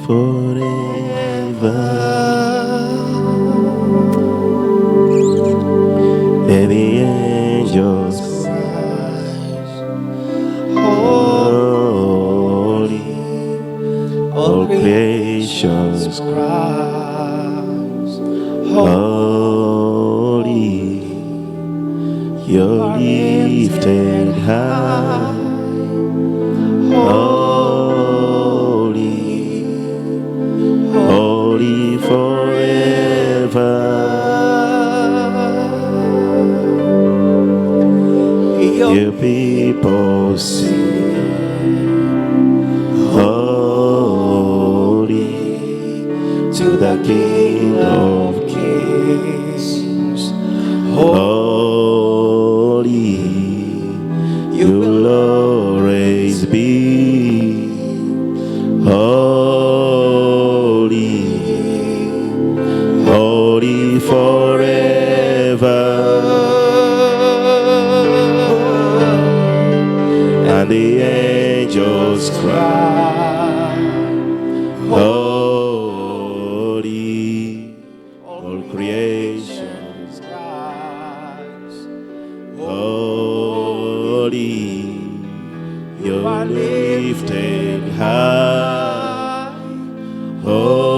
forever. And the angels holy, all creations cries, holy, you're lifted high, holy, holy forever. Your people sing, holy, to the King of Kings. Holy, you will always be. Holy, holy forever. And the angels cry, holy, all creations cries, holy, you are lifted high, holy,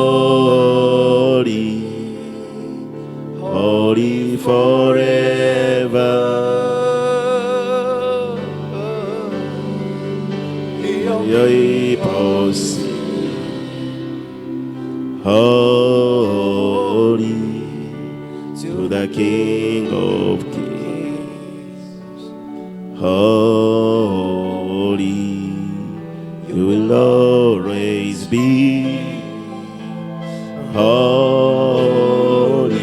holy forever. Your people sing, holy, to the King of Kings. Holy, you will always be. Holy,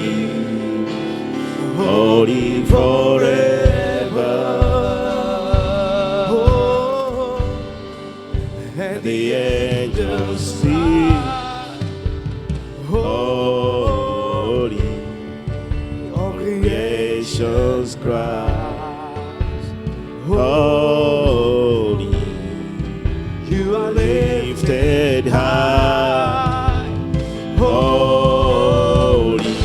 holy forever. And the angels sing, holy, all creations cries, holy, you are lifted high, holy,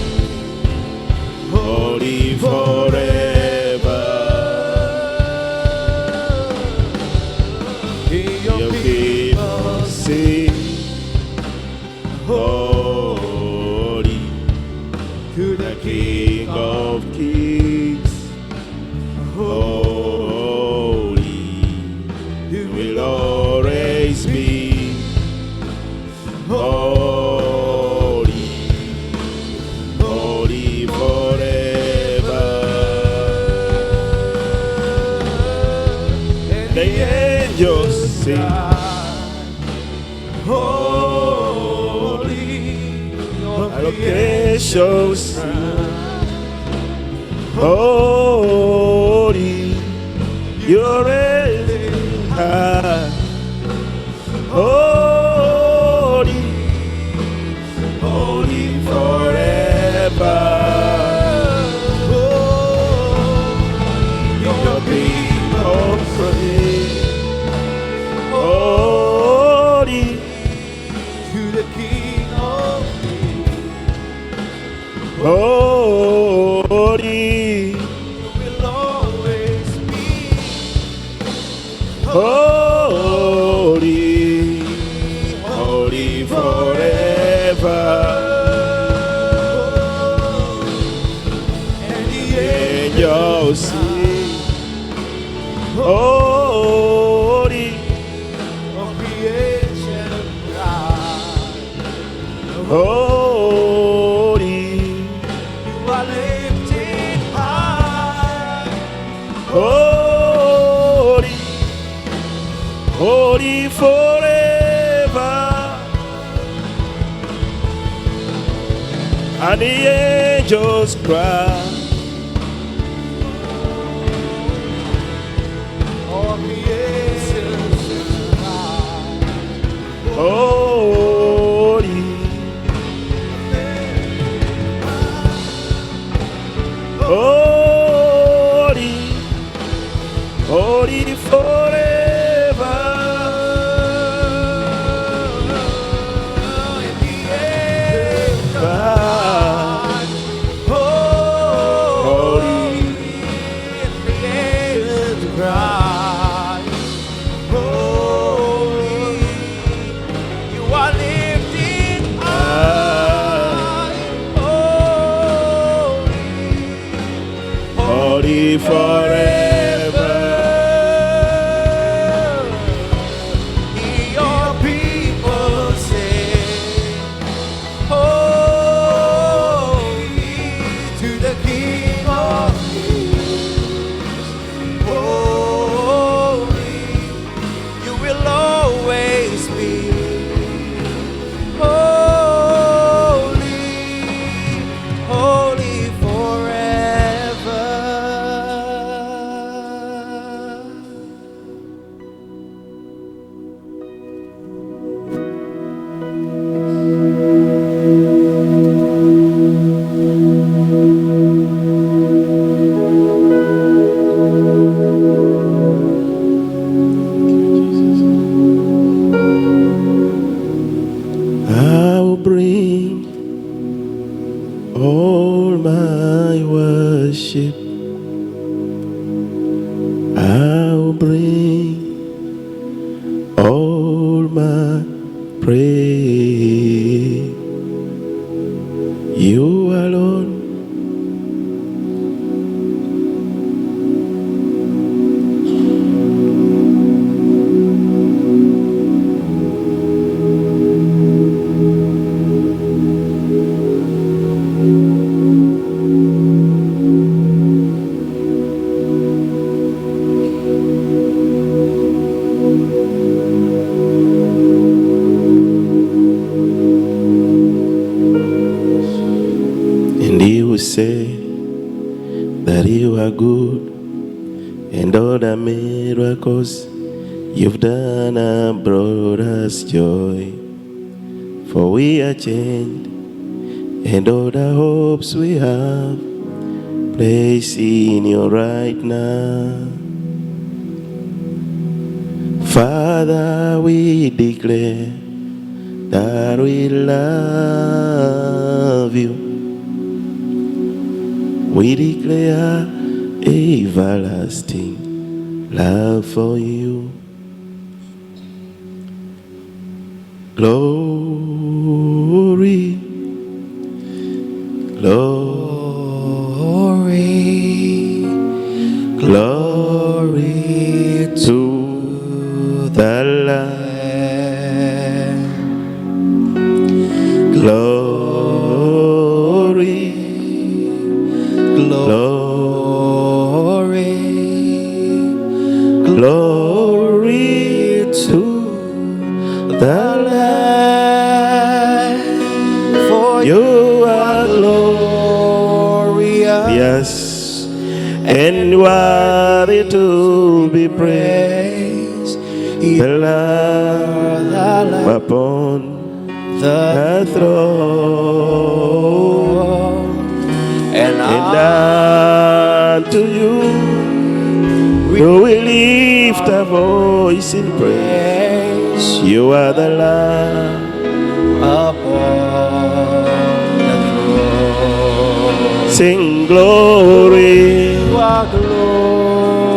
holy forever. Your people sing, holy, to the King of Kings. Holy, you will always be. Holy, holy forever. And the angels sing, holy, all creations sing, holy, you're raised high, holy, holy forever. Your people praise, holy, to the King of Kings. Holy, you will always be. Holy, holy forever. And the angels sing, holy, all creation cries, holy, you are lifted high, holy, holy forever. And the angels cry, all creation cries, holy, holy, holy forever. Pray you alone. And he will say that you are good, and all the miracles you've done have brought us joy. For we are changed, and all the hopes we have placed in you right now. Father, we declare that we love you. We declare everlasting love for you. Glory, glory, glory to the Lamb. Glory, glory, glory to the Lamb. For you are glorious, yes, and worthy to be praised. The Lamb upon the throne, and unto you we lift our voice in praise. You are the Lamb upon the throne. Sing glory, you are glorious,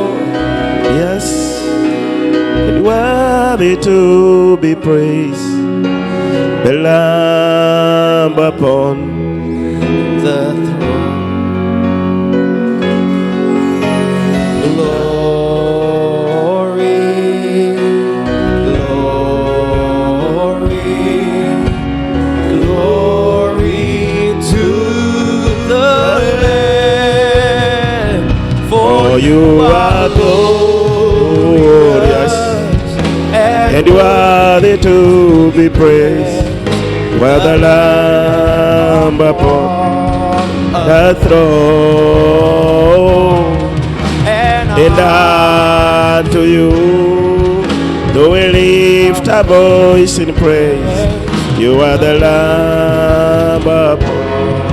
and worthy to be praised. The Lamb upon the throne. Glory, glory, glory to the Lamb. For you are glorious, and worthy to be praised. Where the Lamb upon the throne, and unto you do we lift our voice in praise. You are the Lamb upon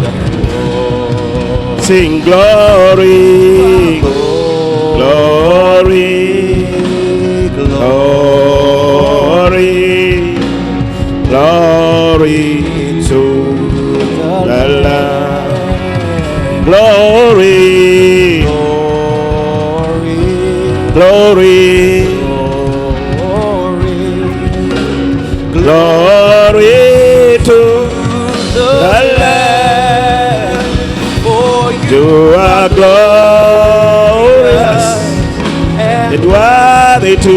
the throne. Sing glory, glory, glory, glory to the Lamb. Glory, glory, glory to the Lamb. For you are glorious and worthy to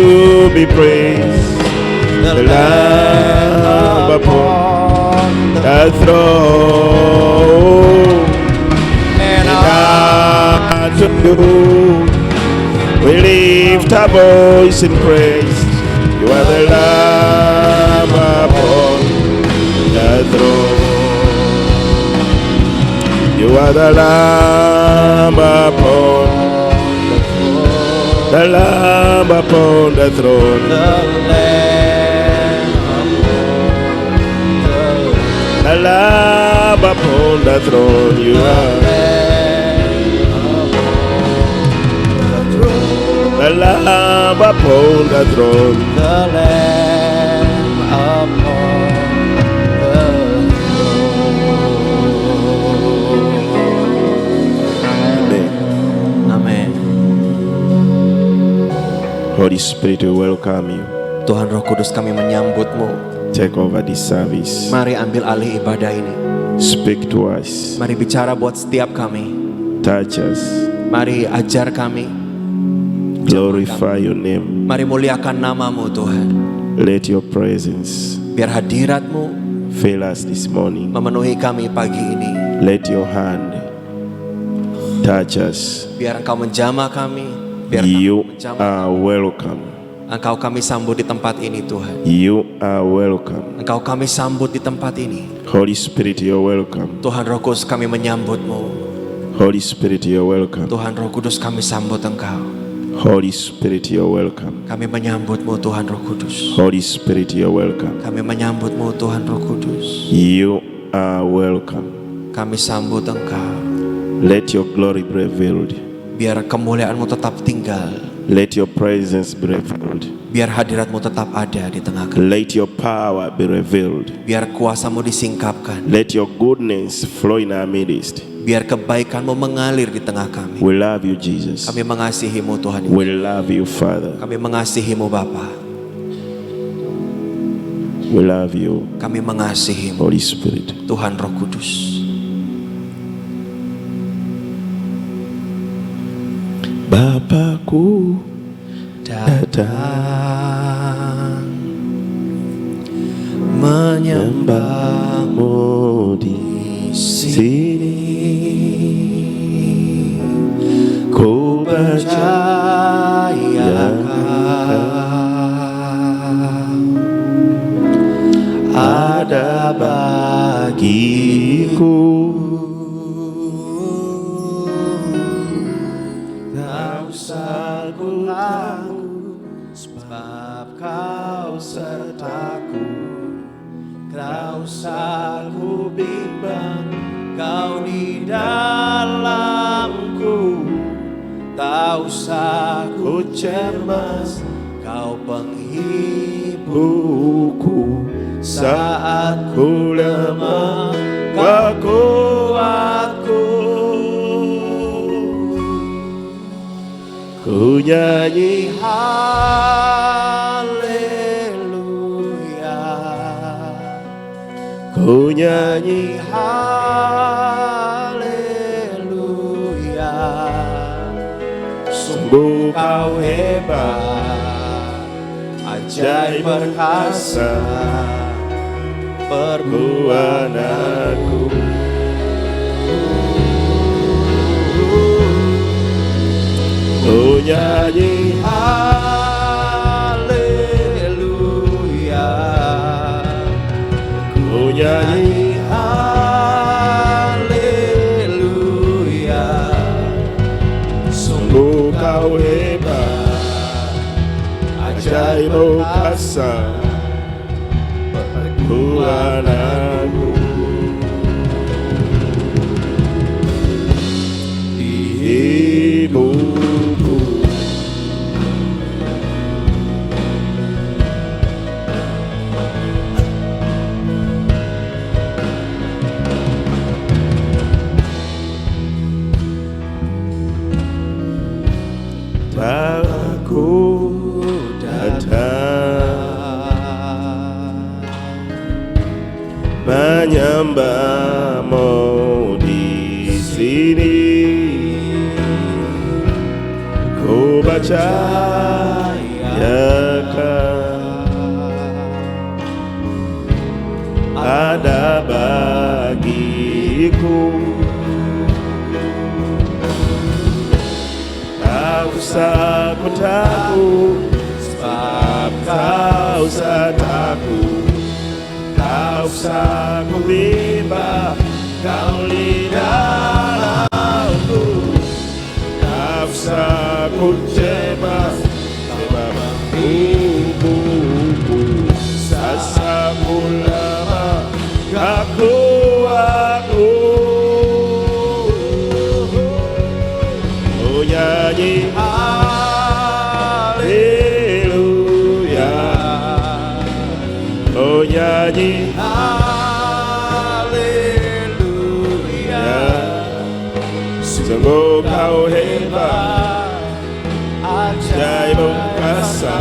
be praised. The Lamb upon the throne, and unto you we lift our voice in praise. You are the Lamb upon the throne. You are the Lamb upon the Lamb upon the throne. The Lamb upon the throne. You are the Lamb upon the throne. The Lamb upon the throne. Amen. Holy Spirit, we welcome you. Tuhan Roh Kudus, kami menyambut-Mu. Take over this service. Mari ambil alih ibadah ini. Speak to us. Mari bicara buat setiap kami. Touch us. Mari ajar kami. Glorify your name. Mari muliakan nama-Mu Tuhan. Let your presence Biar hadirat-Mu fill us this morning. memenuhi kami pagi ini. Let your hand touch us. Biar Engkau menjamah kami. Biar You Engkau menjamah. are welcome. Engkau kami sambut di tempat ini Tuhan. You are welcome. Engkau kami sambut di tempat ini. Holy Spirit, you're welcome. Tuhan Roh Kudus, kami menyambut-Mu. Holy Spirit, you're welcome. Tuhan Roh Kudus, kami sambut Engkau. Holy Spirit, you're welcome. Kami menyambut-Mu Tuhan Roh Kudus. Holy Spirit, you're welcome. Kami menyambut-Mu Tuhan Roh Kudus. You are welcome. Kami sambut Engkau. Let your glory be revealed. Biar kemuliaan-Mu tetap tinggal. Let your presence be revealed. Biar hadirat-Mu tetap ada di tengah kami. Let your power be revealed. Biar kuasa-Mu disingkapkan. Let your goodness flow in our midst. Biar kebaikan-Mu mengalir di tengah kami. We love you, Jesus. Kami mengasihi-Mu Tuhan. We love you, Father. Kami mengasihi-Mu Bapa. We love you, Kami mengasihi-Mu Holy Spirit. Tuhan Roh Kudus. Bapakku Datang menyembah-Mu di sini. ku Percaya ada bagiku. Tak usah ku takut, sebab Kau sertaku. Tak usah ku bimbang, Kau di dalamku. Tak usah ku cemas, Kau penghiburku. Saat ku lemah, Kau kuatku. Ku nyanyi Haleluya, ku nyanyi haleluya. sungguh Kau hebat, ajaib perkasa, perbuatanku. ku nyanyi Haleluya, ku nyanyi haleluya. sungguh Kau hebat, ajaib perkasa, perbuatanmu. Di hidupku aku datang menyembah-Mu di sini. Ku percayakan ada bagiku. Tak usah ku takut, sebab Kau sertaku. Tak usah ku bimbang, Kau di dalamku. Tak usah ku cemas, sebab tubuhku. Sasa ku lemah, Kau kuatku. Ku nyanyi haleluya, ku nyanyi Haleluya, sungguh Kau hebat, ajaib perkasa,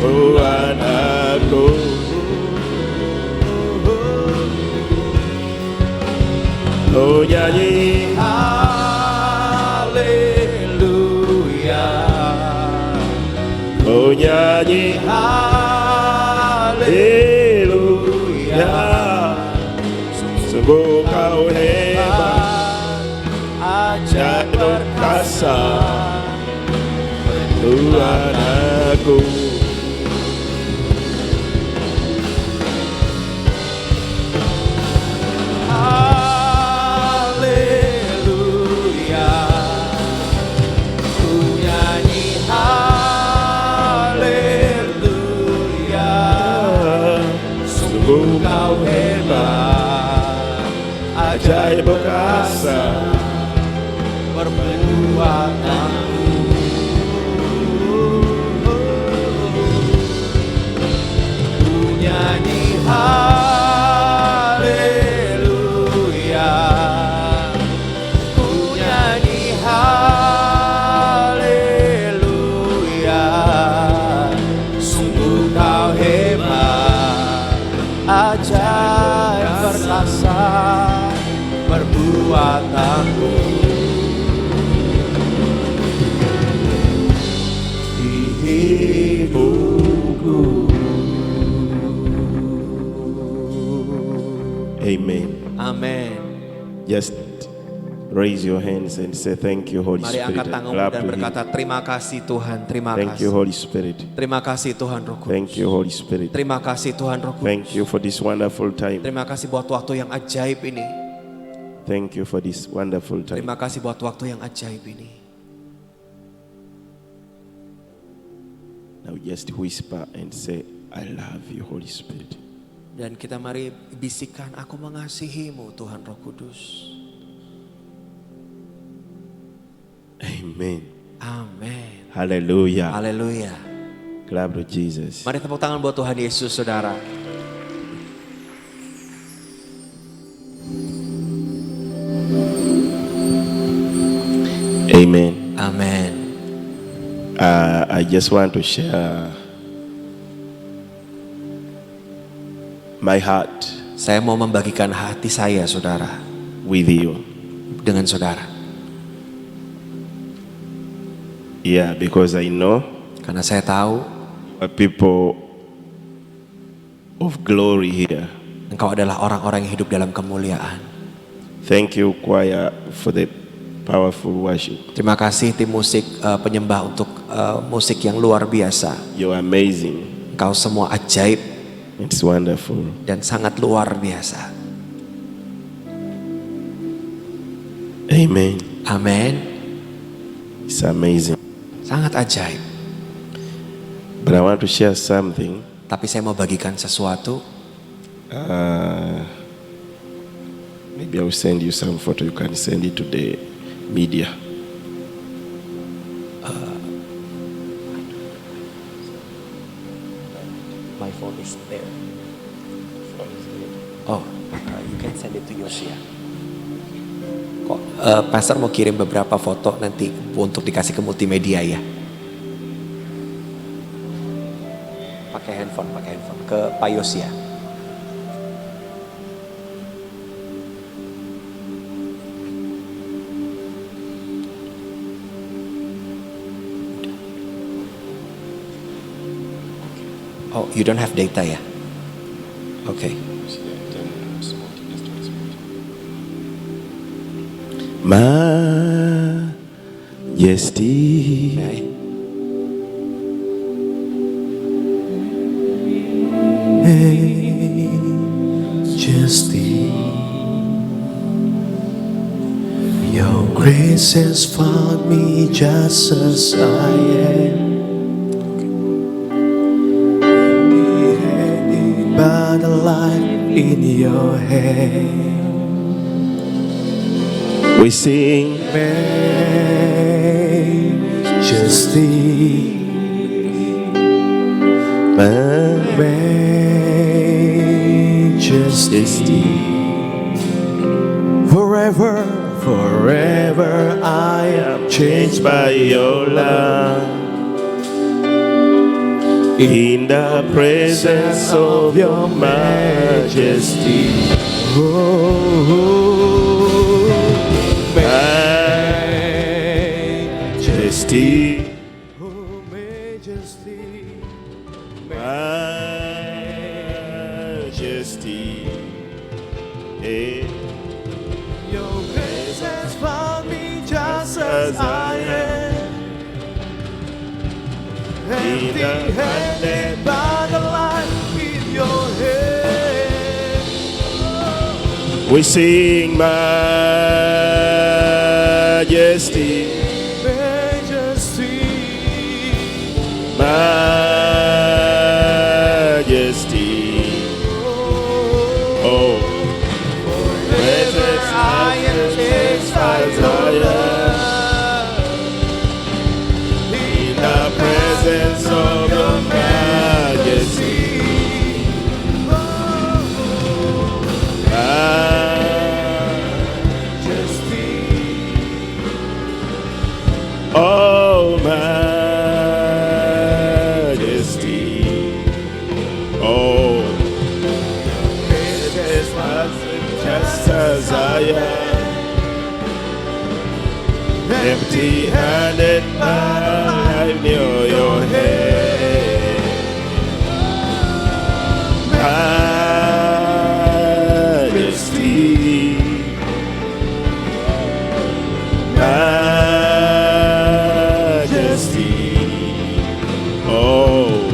Oh anakku, oh nyanyi Haleluya. Oh nyanyi haleluya. Sungguh kau hebat, ajaib perkasa, Tuhan aku. Haleluya. Ku nyanyi haleluya. Sungguh Kau hebat, ajaib perkasa, perbuatanmu. Ku nyanyi haleluya. Ku nyanyi haleluya. Sungguh kau hebat, ajaib perkasa, perbuatanmu. Di hidupku. Amen. Amin. Just raise your hands and say thank you Holy Mari Spirit. angkat tanganmu Clap dan to Him. berkata terima kasih Tuhan, terima Thank you kasih. Holy Spirit. Terima kasih Tuhan Roh Kudus. Thank you Holy Spirit. Terima kasih Tuhan Roh Kudus. Thank you for this wonderful time. Terima kasih buat waktu yang ajaib ini. Thank you for this wonderful time. Terima kasih buat waktu yang ajaib ini. Now just whisper and say, I love you Holy Spirit. Dan kita mari bisikan, aku mengasihimu Tuhan Roh Kudus. Amen. Amin. Hallelujah. Haleluya. Clap to Jesus. Mari tepuk tangan buat Tuhan Yesus, saudara. Amen. Amin. I just want to share my heart Saya mau membagikan hati saya, saudara, with you. dengan saudara. Yeah, because I know Karena saya tahu a people of glory here. engkau adalah orang-orang yang hidup dalam kemuliaan. Thank you choir for the powerful worship. Terima kasih tim musik penyembah untuk musik yang luar biasa. You're amazing. Engkau semua ajaib It's wonderful. dan sangat luar biasa. Amen. Amin. It's amazing. Sangat ajaib. But I want to share something. Tapi saya mau bagikan sesuatu. Maybe I'll send you some photo. You can send it to the media. My phone is there. Oh, you can send it to Yosia. Kok Pastor mau kirim beberapa foto nanti untuk dikasih ke multimedia ya? Pakai handphone ke Pak Yosia. Oh, you don't have data ya? Okay. Majesty. Okay. Majesty, your grace has found me just as I am. By the light in your hand, We sing. majesty, majesty. Forever, forever I am changed by your love. in the presence of your majesty. Majesty. Majesty. Your grace has found me just as I am. Empty-handed by the light in your hand. We sing majesty, Majesty, majesty. Oh, presence I am changed by your love. in the presence of your majesty. Oh, majesty. Oh, just as I am, empty-handed, but I knew your hand. Majesty, majesty. Oh,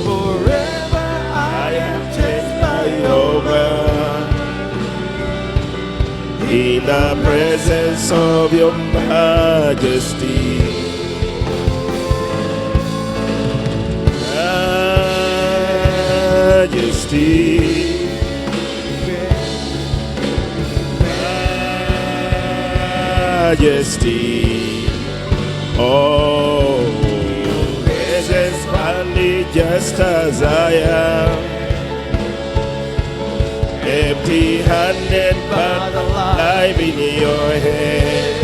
Forever I am changed by your word. in the presence of your majesty. Majesty. Majesty. Oh, presence only just as I am. Empty-handed, but alive in your hand.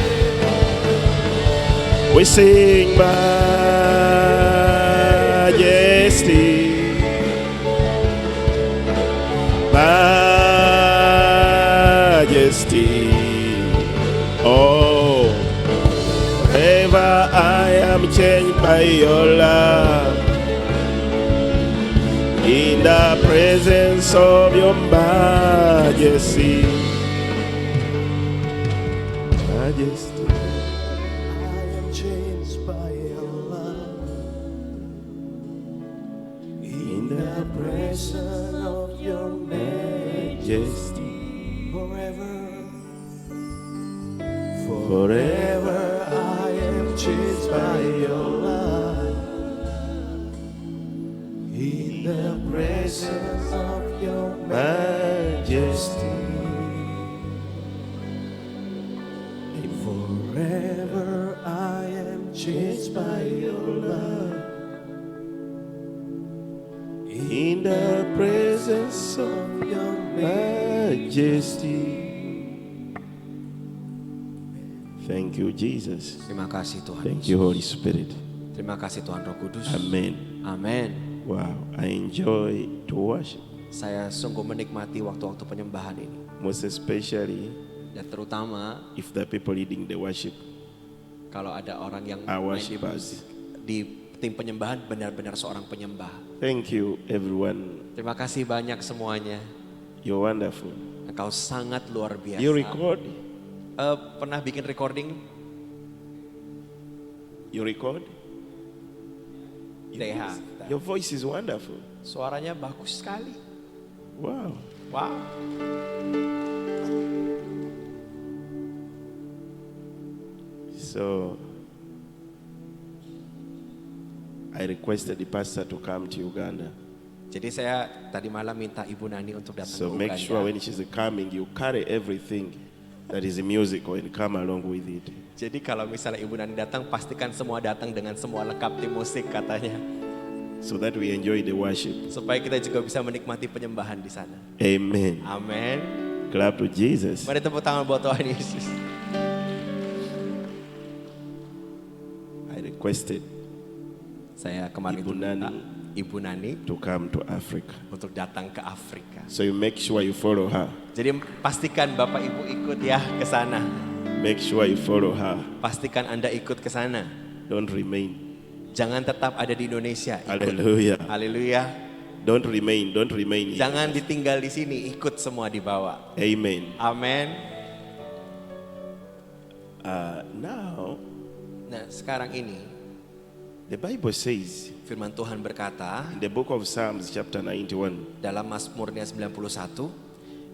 We sing majesty, majesty. Oh, forever I am changed by your love. In the presence of your majesty. Majesty. I am changed by your love. In the presence of your majesty. forever. Forever I am changed by your love. In the presence of your majesty. forever I am changed by your love. In the presence of your majesty. Thank you, Jesus. Terima kasih Tuhan. Thank you, Holy Spirit. Terima kasih Tuhan Roh Kudus. Amen. Amin. Wow, I enjoy to worship, Saya sungguh menikmati waktu-waktu penyembahan ini. most especially Dan terutama if the people leading the worship kalau ada orang yang are main di worshipers. di tim penyembahan benar-benar seorang penyembah. Thank you, everyone. Terima kasih banyak semuanya. You're wonderful. Engkau sangat luar biasa. You record? Pernah bikin recording? You record? They have. Your voice is wonderful. Suaranya bagus sekali. Wow. Wow. So I requested the pastor to come to Uganda. Jadi saya tadi malam minta Ibu Nani untuk datang So ke make Uganda. sure when she's coming, you carry everything that is musical and come along with it. Jadi kalau misalnya Ibu Nani datang, pastikan semua datang dengan semua lengkap tim musik katanya. So that we enjoy the worship. Supaya kita juga bisa menikmati penyembahan di sana. Amen. Amin. Clap to Jesus. Mari tepuk tangan buat Tuhan Yesus. I requested Saya kemarin Ibu itu minta Nani Ibu Nani to come to Africa. untuk datang ke Afrika. So you make sure you follow her. Jadi pastikan Bapak Ibu ikut ya ke sana. Make sure you follow her. Pastikan Anda ikut ke sana. Don't remain. Jangan tetap ada di Indonesia. Ikut. Hallelujah. Haleluya. Don't remain here. Jangan ditinggal di sini, ikut semua dibawa. Amen. Amin. Now, Nah, sekarang ini the Bible says firman Tuhan berkata in the book of Psalms chapter 91, dalam Mazmurnya 91,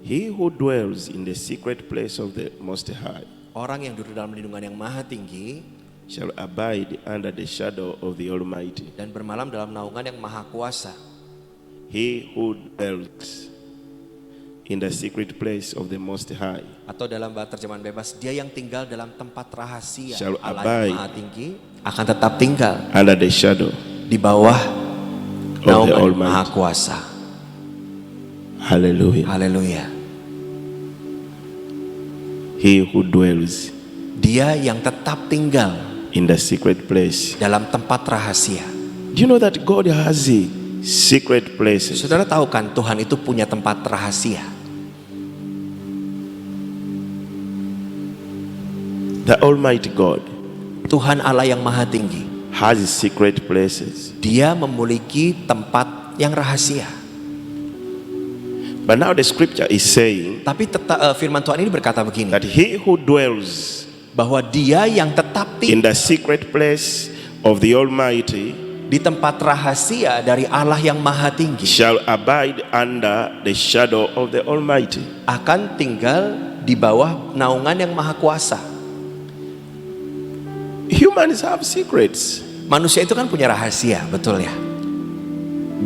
he who dwells in the secret place of the Most High orang yang duduk dalam lindungan yang maha tinggi shall abide under the shadow of the Almighty. dan bermalam dalam naungan yang maha kuasa. He who dwells in the secret place of the Most High Atau dalam bahasa terjemahan bebas, dia yang tinggal dalam tempat rahasia shall Allah abide yang maha tinggi akan tetap tinggal under the shadow di bawah the naungan yang Almighty. maha kuasa. Hallelujah. Haleluya. He who dwells Dia yang tetap tinggal in the secret place. dalam tempat rahasia. Do you know that God has secret places? Saudara tahu kan Tuhan itu punya tempat rahasia. The Almighty God Tuhan Allah yang maha tinggi, has secret places. dia memiliki tempat yang rahasia. But now the scripture is saying Tapi firman Tuhan ini berkata begini, that he who dwells bahwa dia yang tetap in tinggal the secret place of the Almighty di tempat rahasia dari Allah yang maha tinggi shall abide under the shadow of the Almighty. akan tinggal di bawah naungan yang maha kuasa. Humans have secrets. Manusia itu kan punya rahasia, betul ya?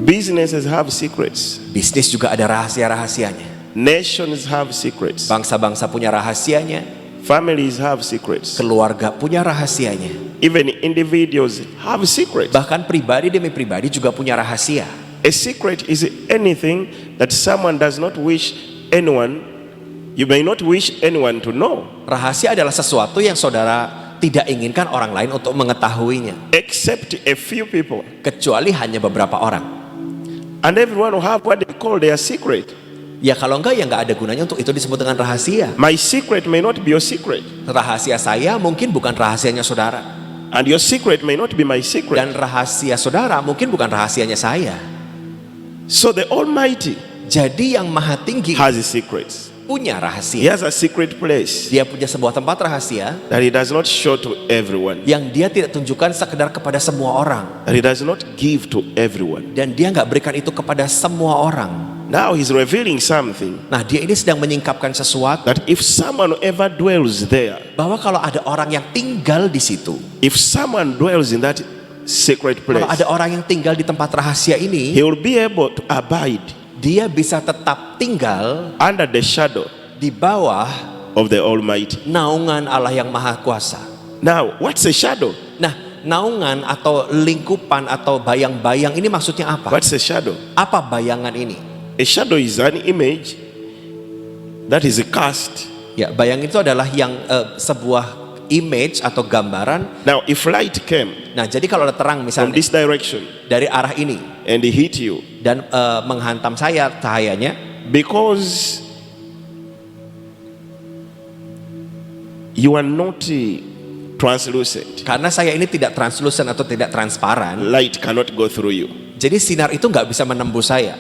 Businesses have secrets. Bisnis juga ada rahasia-rahasianya. Nations have secrets. Bangsa-bangsa punya rahasianya, Families have secrets. keluarga punya rahasianya. Even individuals have secrets. Bahkan pribadi demi pribadi juga punya rahasia. A secret is anything that someone does not wish anyone, you may not wish anyone to know, Rahasia adalah sesuatu yang saudara tidak inginkan orang lain untuk mengetahuinya, except a few people. kecuali hanya beberapa orang. And everyone will have what they call their secret. Ya kalau enggak, ya enggak ada gunanya untuk itu disebut dengan rahasia. My secret may not be your secret, Rahasia saya mungkin bukan rahasianya saudara, and your secret may not be my secret. dan rahasia saudara mungkin bukan rahasianya saya. So the Almighty Jadi yang maha tinggi has his secrets. punya He rahasia. has a secret place Dia punya sebuah tempat rahasia that he does not show to everyone, yang dia tidak tunjukkan sekedar kepada semua orang, that he does not give to everyone. dan dia nggak berikan itu kepada semua orang. Now he's revealing something, Nah, dia ini sedang menyingkapkan sesuatu, that if someone ever dwells there, bahwa kalau ada orang yang tinggal di situ, if someone dwells in that secret kalau place, ada orang yang tinggal di tempat rahasia ini, he will be able to abide dia bisa tetap tinggal under the shadow di bawah of the Almighty. naungan Allah yang maha kuasa. Now, what's a shadow? Nah, naungan atau lingkupan atau bayang-bayang ini maksudnya apa? What's a shadow? Apa bayangan ini? A shadow is an image that is cast. Ya, bayang itu adalah yang sebuah image atau gambaran. Now, if light came Nah, jadi kalau ada terang from misalnya this direction dari arah ini and it hit you, dan menghantam saya cahayanya, because you are not translucent, karena saya ini tidak translucent atau tidak transparan, light cannot go through you. jadi sinar itu nggak bisa menembus saya.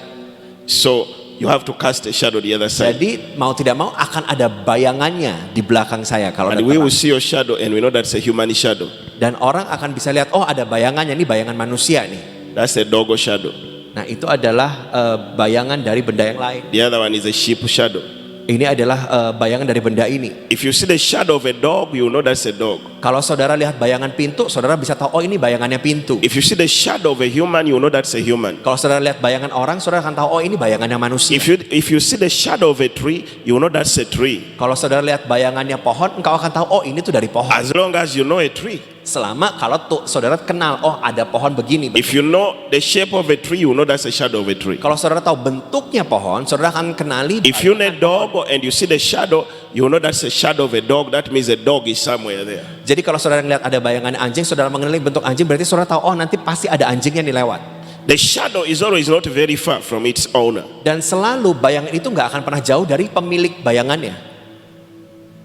So you have to cast a shadow the other side. Jadi mau tidak mau akan ada bayangannya di belakang saya kalau ada And we will terang. see your shadow and we know that's a human shadow. Dan orang akan bisa lihat, oh ada bayangannya, ini bayangan manusia nih. That's a dog shadow. Nah itu adalah bayangan dari benda yang lain. The other one is a sheep shadow. Ini adalah bayangan dari benda ini. If you see the shadow of a dog, you know that's a dog. Kalau saudara lihat bayangan pintu, saudara bisa tahu, oh ini bayangannya pintu. If you see the shadow of a human, you know that's a human. Kalau saudara lihat bayangan orang, saudara akan tahu, oh ini bayangannya manusia. If you see the shadow of a tree, you know that's a tree. Kalau saudara lihat bayangannya pohon, engkau akan tahu, oh ini tuh dari pohon. As long as you know a tree. Selama kalau saudara kenal, oh ada pohon begini. If you know the shape of a tree, you know that's a shadow of a tree. Kalau saudara tahu bentuknya pohon, saudara akan kenali. If you know a dog and you see the shadow, you know that's a shadow of a dog. That means a dog is somewhere there. Jadi kalau saudara lihat ada bayangan anjing, saudara mengenali bentuk anjing, berarti saudara tahu, oh nanti pasti ada anjingnya nih lewat. The shadow is always not very far from its owner. Dan selalu bayangan itu nggak akan pernah jauh dari pemilik bayangannya.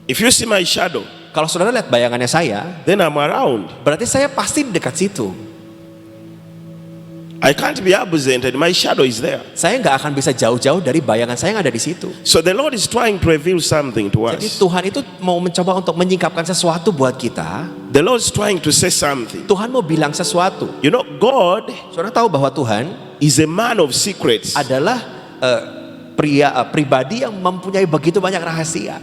If you see my shadow, Kalau saudara lihat bayangannya saya, then I'm around. berarti saya pasti di dekat situ. I can't be absent and my shadow is there. Saya nggak akan bisa jauh-jauh dari bayangan saya yang ada di situ. So the Lord is trying to reveal something to Jadi us. Tuhan itu mau mencoba untuk menyingkapkan sesuatu buat kita. The Lord is trying to say something. Tuhan mau bilang sesuatu. You know, God Saudara tahu bahwa Tuhan is a man of secrets. adalah pribadi yang mempunyai begitu banyak rahasia.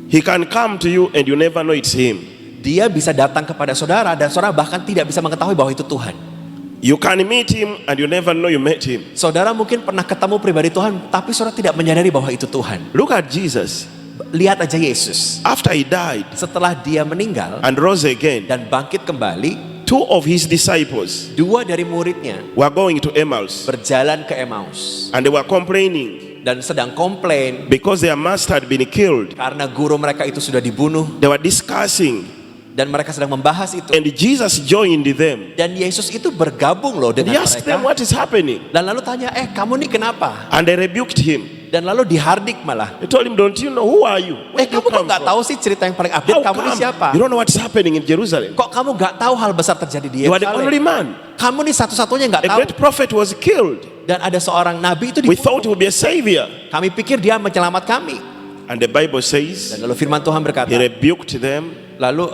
He can come to you and you never know it's him. Dia bisa datang kepada saudara dan saudara bahkan tidak bisa mengetahui bahwa itu Tuhan. You can meet him and you never know you met him. Saudara mungkin pernah ketemu pribadi Tuhan, tapi saudara tidak menyadari bahwa itu Tuhan. Look at Jesus. Lihat aja Yesus. After he died Setelah dia meninggal and rose again, dan bangkit kembali, 2 of his disciples 2 dari muridnya were going to Emmaus berjalan ke Emmaus and they were complaining dan sedang komplain because their master had been killed. karena guru mereka itu sudah dibunuh, They were discussing dan mereka sedang membahas itu. and Jesus joined them. Dan Yesus itu bergabung loh He dengan asked them mereka. what is happening Dan lalu tanya, kamu nih kenapa? and they rebuked him. Dan lalu dihardik malah. They told him, don't you know who are you? Where do you Kamu kok come gak from? tahu sih cerita yang paling update? How Kamu ini come? siapa? You don't know what's happening in Jerusalem. Kok kamu gak tahu hal besar terjadi di You are the only Yerusalem? man. Kamu nih satu-satunya gak A tahu. great prophet was killed. Dan ada seorang nabi itu We dibunuh. thought he would be a savior. Kami pikir dia menyelamat kami. And the Bible says Dan lalu firman Tuhan berkata, he rebuked them lalu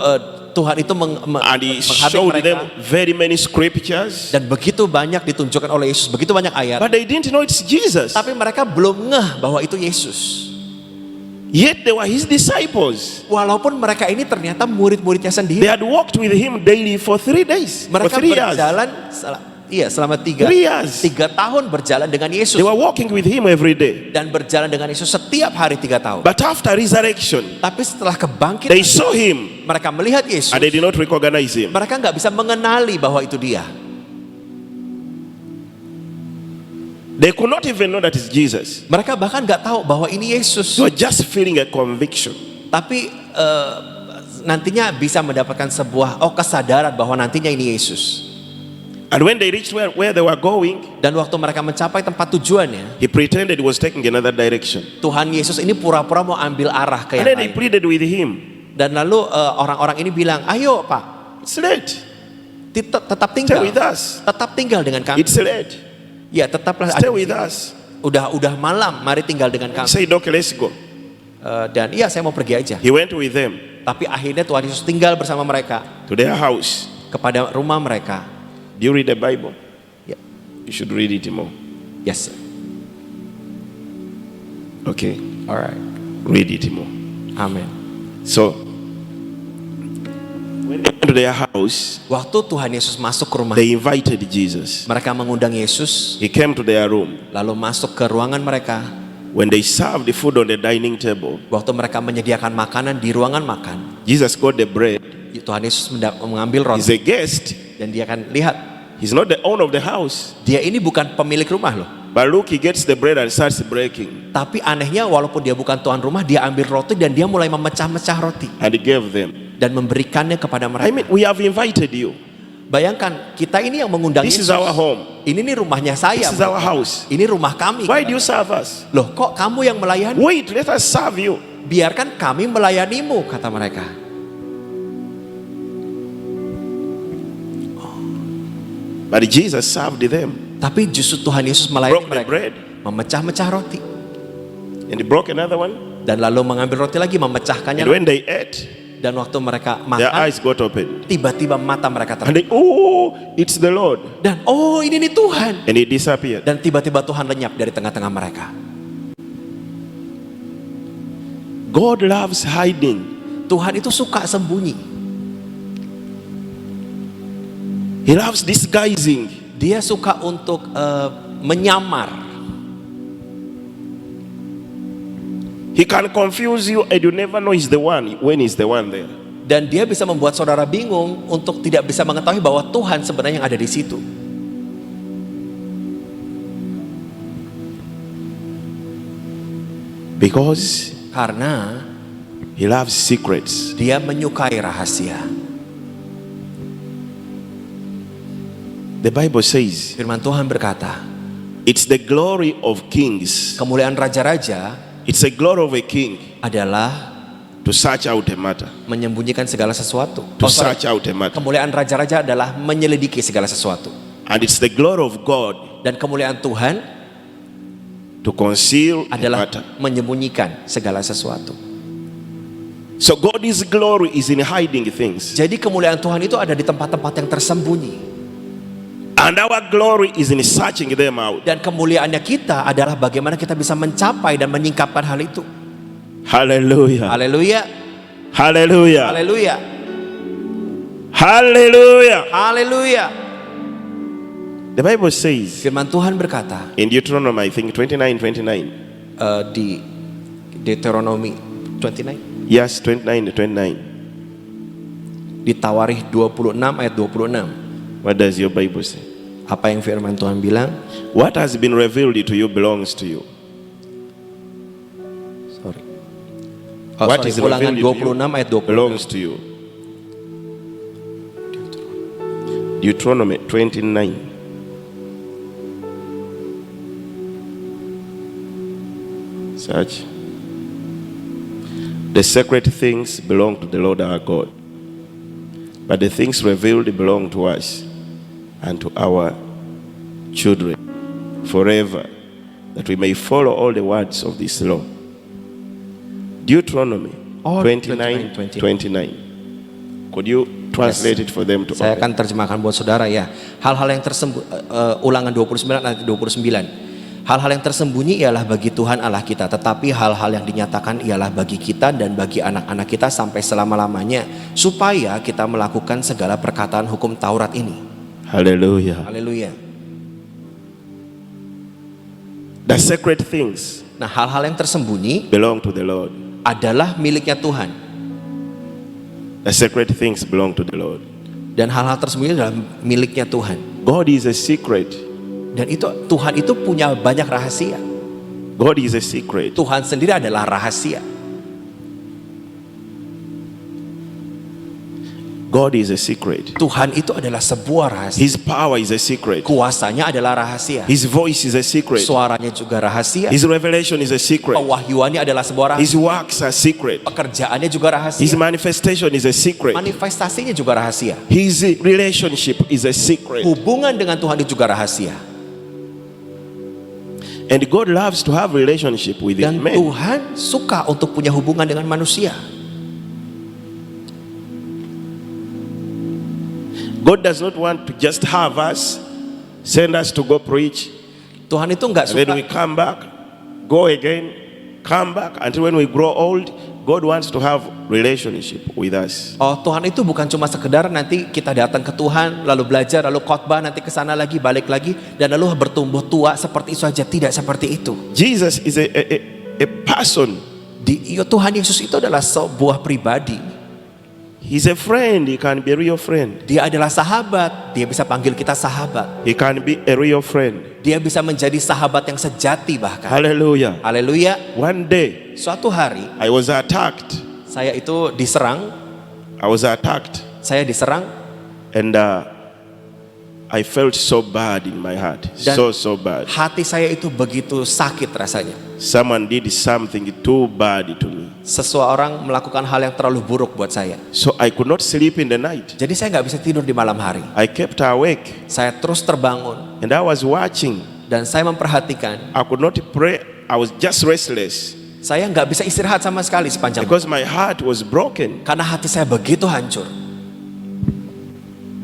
Tuhan itu and he menghardik showed mereka. them very many scriptures. Dan begitu banyak ditunjukkan oleh Yesus, begitu banyak ayat. But they didn't know it's Jesus. Tapi mereka belum ngeh bahwa itu Yesus. Yet they were his disciples. Walaupun mereka ini ternyata murid-muridnya They sendiri. had walked with him daily for 3 days. For Mereka 3 years. berjalan selama 3 3 years. tahun berjalan dengan Yesus. They were walking with him every day. Dan berjalan dengan Yesus setiap hari 3 tahun. But after resurrection, Tapi setelah kebangkitan, they saw him mereka melihat Yesus. and they did not recognize him. Mereka nggak bisa mengenali bahwa itu dia. They could not even know that it's Jesus. Mereka bahkan nggak tahu bahwa ini Yesus. They were just feeling a conviction. Tapi nantinya bisa mendapatkan sebuah kesadaran bahwa nantinya ini Yesus. And when they reached where they were going, Dan waktu mereka mencapai tempat tujuannya, he pretended he was taking another direction. Tuhan Yesus ini pura-pura mau ambil arah ke And yang then they lain. pleaded with him. Dan lalu orang-orang ini bilang, ayo Pak, It's late. tetap Stay tinggal. with us. Tetap tinggal dengan kami. It's late. Ya tetaplah Stay ada di with sini. us. Udah malam, mari tinggal dengan He kami. said, okay, let's go. Dan iya saya mau pergi aja. He went with them Tapi akhirnya Tuhan Yesus tinggal bersama mereka to their house. kepada rumah mereka. Do you read the Bible? Ya. You should read it more. Yes. Okay, Alright. read it more. Amin. So, when they went to their house, Waktu Tuhan Yesus masuk ke rumah, they invited Jesus. mereka mengundang Yesus, He came to their room. lalu masuk ke ruangan mereka. When they served the food on the dining table, Waktu mereka menyediakan makanan di ruangan makan, Jesus got the bread. Tuhan Yesus mengambil He's roti a guest. dan dia akan lihat, He's not the owner of the house. dia ini bukan pemilik rumah loh. But look, he gets the bread and starts breaking. Tapi anehnya walaupun dia bukan tuan rumah, dia ambil roti dan dia mulai memecah-mecah roti And he gave them. dan memberikannya kepada I mereka. mean, we have invited you. Bayangkan, kita ini yang mengundang This is Yesus. our home. Ini nih rumahnya saya. This is our house. Ini rumah kami. Why do you serve us? Loh, kok kamu yang melayani? Wait, let us serve you. Biarkan kami melayanimu, kata mereka. But Jesus served them. Tapi justru Tuhan Yesus melayani Broke the mereka. bread. Memecah-mecah roti. And he broke another one. Dan lalu mengambil roti lagi, memecahkannya. And when they ate, Dan waktu mereka their makan, eyes got open. tiba-tiba mata mereka And terbuka. they, oh, it's the Lord. Dan oh ini nih Tuhan. And he disappeared. Dan tiba-tiba Tuhan lenyap dari tengah-tengah mereka. God loves hiding. Tuhan itu suka sembunyi. He loves disguising. Dia suka untuk menyamar. He can confuse you and you never know he's the one when he's the one there. Dan dia bisa membuat saudara bingung untuk tidak bisa mengetahui bahwa Tuhan sebenarnya yang ada di situ. Because Karena he loves secrets. dia menyukai rahasia. The Bible says, Firman Tuhan berkata, it's the glory of kings. kemuliaan raja-raja It's the glory of a king adalah to search out a matter. menyembunyikan segala sesuatu. To search out a matter. Kemuliaan raja-raja adalah menyelidiki segala sesuatu. And it's the glory of God Dan kemuliaan Tuhan to conceal a adalah matter. menyembunyikan segala sesuatu. So God's glory is in hiding things. Jadi kemuliaan Tuhan itu ada di tempat-tempat yang tersembunyi. And our glory is in searching them out. Dan kemuliaannya kita adalah bagaimana kita bisa mencapai dan menyingkapkan hal itu. Hallelujah. Haleluya. Hallelujah. Haleluya. Hallelujah. Haleluya. The Bible says Firman Tuhan berkata in Deuteronomy, I think 29:29. di Deuteronomy 29, Yes, 29:29. di Tawarikh 26 ayat 26. What does your Bible say? Apa yang firman Tuhan bilang? What has been revealed to you belongs to you. Sorry. What Sorry, is Ulangan revealed to 26 ayat you 26. belongs to you. Deuteronomy 29. Search. The sacred things belong to the Lord our God, but the things revealed belong to us and to our children forever, that we may follow all the words of this law. Deuteronomy Oh, 29:29. Could you translate it for them to Saya open? akan terjemahkan buat saudara ya. Hal-hal yang Ulangan 29 ayat 29. Hal-hal yang tersembunyi ialah bagi Tuhan Allah kita, tetapi hal-hal yang dinyatakan ialah bagi kita dan bagi anak-anak kita sampai selama-lamanya, supaya kita melakukan segala perkataan hukum Taurat ini. Hallelujah. Haleluya. The sacred things Nah, hal-hal yang tersembunyi belong to the Lord. adalah miliknya Tuhan, The sacred things belong to the Lord. dan hal-hal tersembunyi adalah miliknya Tuhan. God is a secret. Dan itu Tuhan itu punya banyak rahasia. God is a secret. Tuhan sendiri adalah rahasia. God is a secret. Tuhan itu adalah sebuah rahasia. His power is a secret. Kuasanya adalah rahasia. His voice is a secret. Suaranya juga rahasia. His revelation is a secret. Pewahyuannya adalah sebuah His rahasia. works are secret. Pekerjaannya juga His rahasia. manifestation is a secret. Manifestasinya juga rahasia. His relationship is a secret. Hubungan dengan Tuhan itu juga rahasia. And God loves to have relationship with His Dan men. Tuhan suka untuk punya hubungan dengan manusia. God does not want to just have us, send us to go preach, Tuhan itu nggak and then suka. we come back, go again, come back until when we grow old. God wants to have relationship with us. Oh, Tuhan itu bukan cuma sekedar nanti kita datang ke Tuhan, lalu belajar, lalu khotbah, nanti ke sana lagi, balik lagi, dan lalu bertumbuh tua seperti itu saja. Tidak seperti itu. Jesus is a person. Tuhan Yesus itu adalah sebuah pribadi. He's a friend. He can be a real friend. Dia adalah sahabat. Dia bisa panggil kita sahabat. He can be a real friend. Dia bisa menjadi sahabat yang sejati bahkan. Hallelujah. Haleluya. One day, Suatu hari I was attacked. saya itu diserang. Saya diserang. And I felt so bad in my heart. Dan So bad. hati saya itu begitu sakit rasanya. Someone did something too bad to me. Seseorang melakukan hal yang terlalu buruk buat saya. So I could not sleep in the night. Jadi saya nggak bisa tidur di malam hari. I kept awake Saya terus terbangun and I was watching. dan saya memperhatikan. I could not pray. I was just restless Saya nggak bisa istirahat sama sekali sepanjang because my heart was broken. karena hati saya begitu hancur.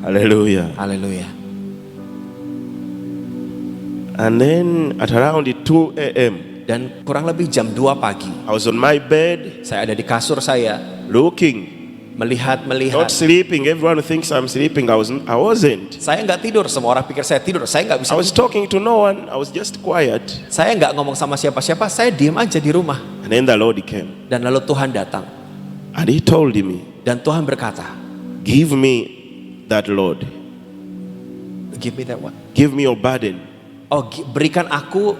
Hallelujah. Haleluya. And then at around 2 a.m., Dan kurang lebih jam 2 pagi, I was on my bed saya ada di kasur saya, looking, melihat. not sleeping. Everyone thinks I'm sleeping. I wasn't. Saya nggak tidur, semua orang pikir saya tidur. Saya nggak bisa. I was talking to no one. I was just quiet. Saya nggak ngomong sama siapa-siapa. Saya diam aja di rumah. And then the Lord came Dan lalu Tuhan datang and He told me, dan Tuhan berkata, "Give me that load. "Give me that what? Give me your burden. Oh, berikan aku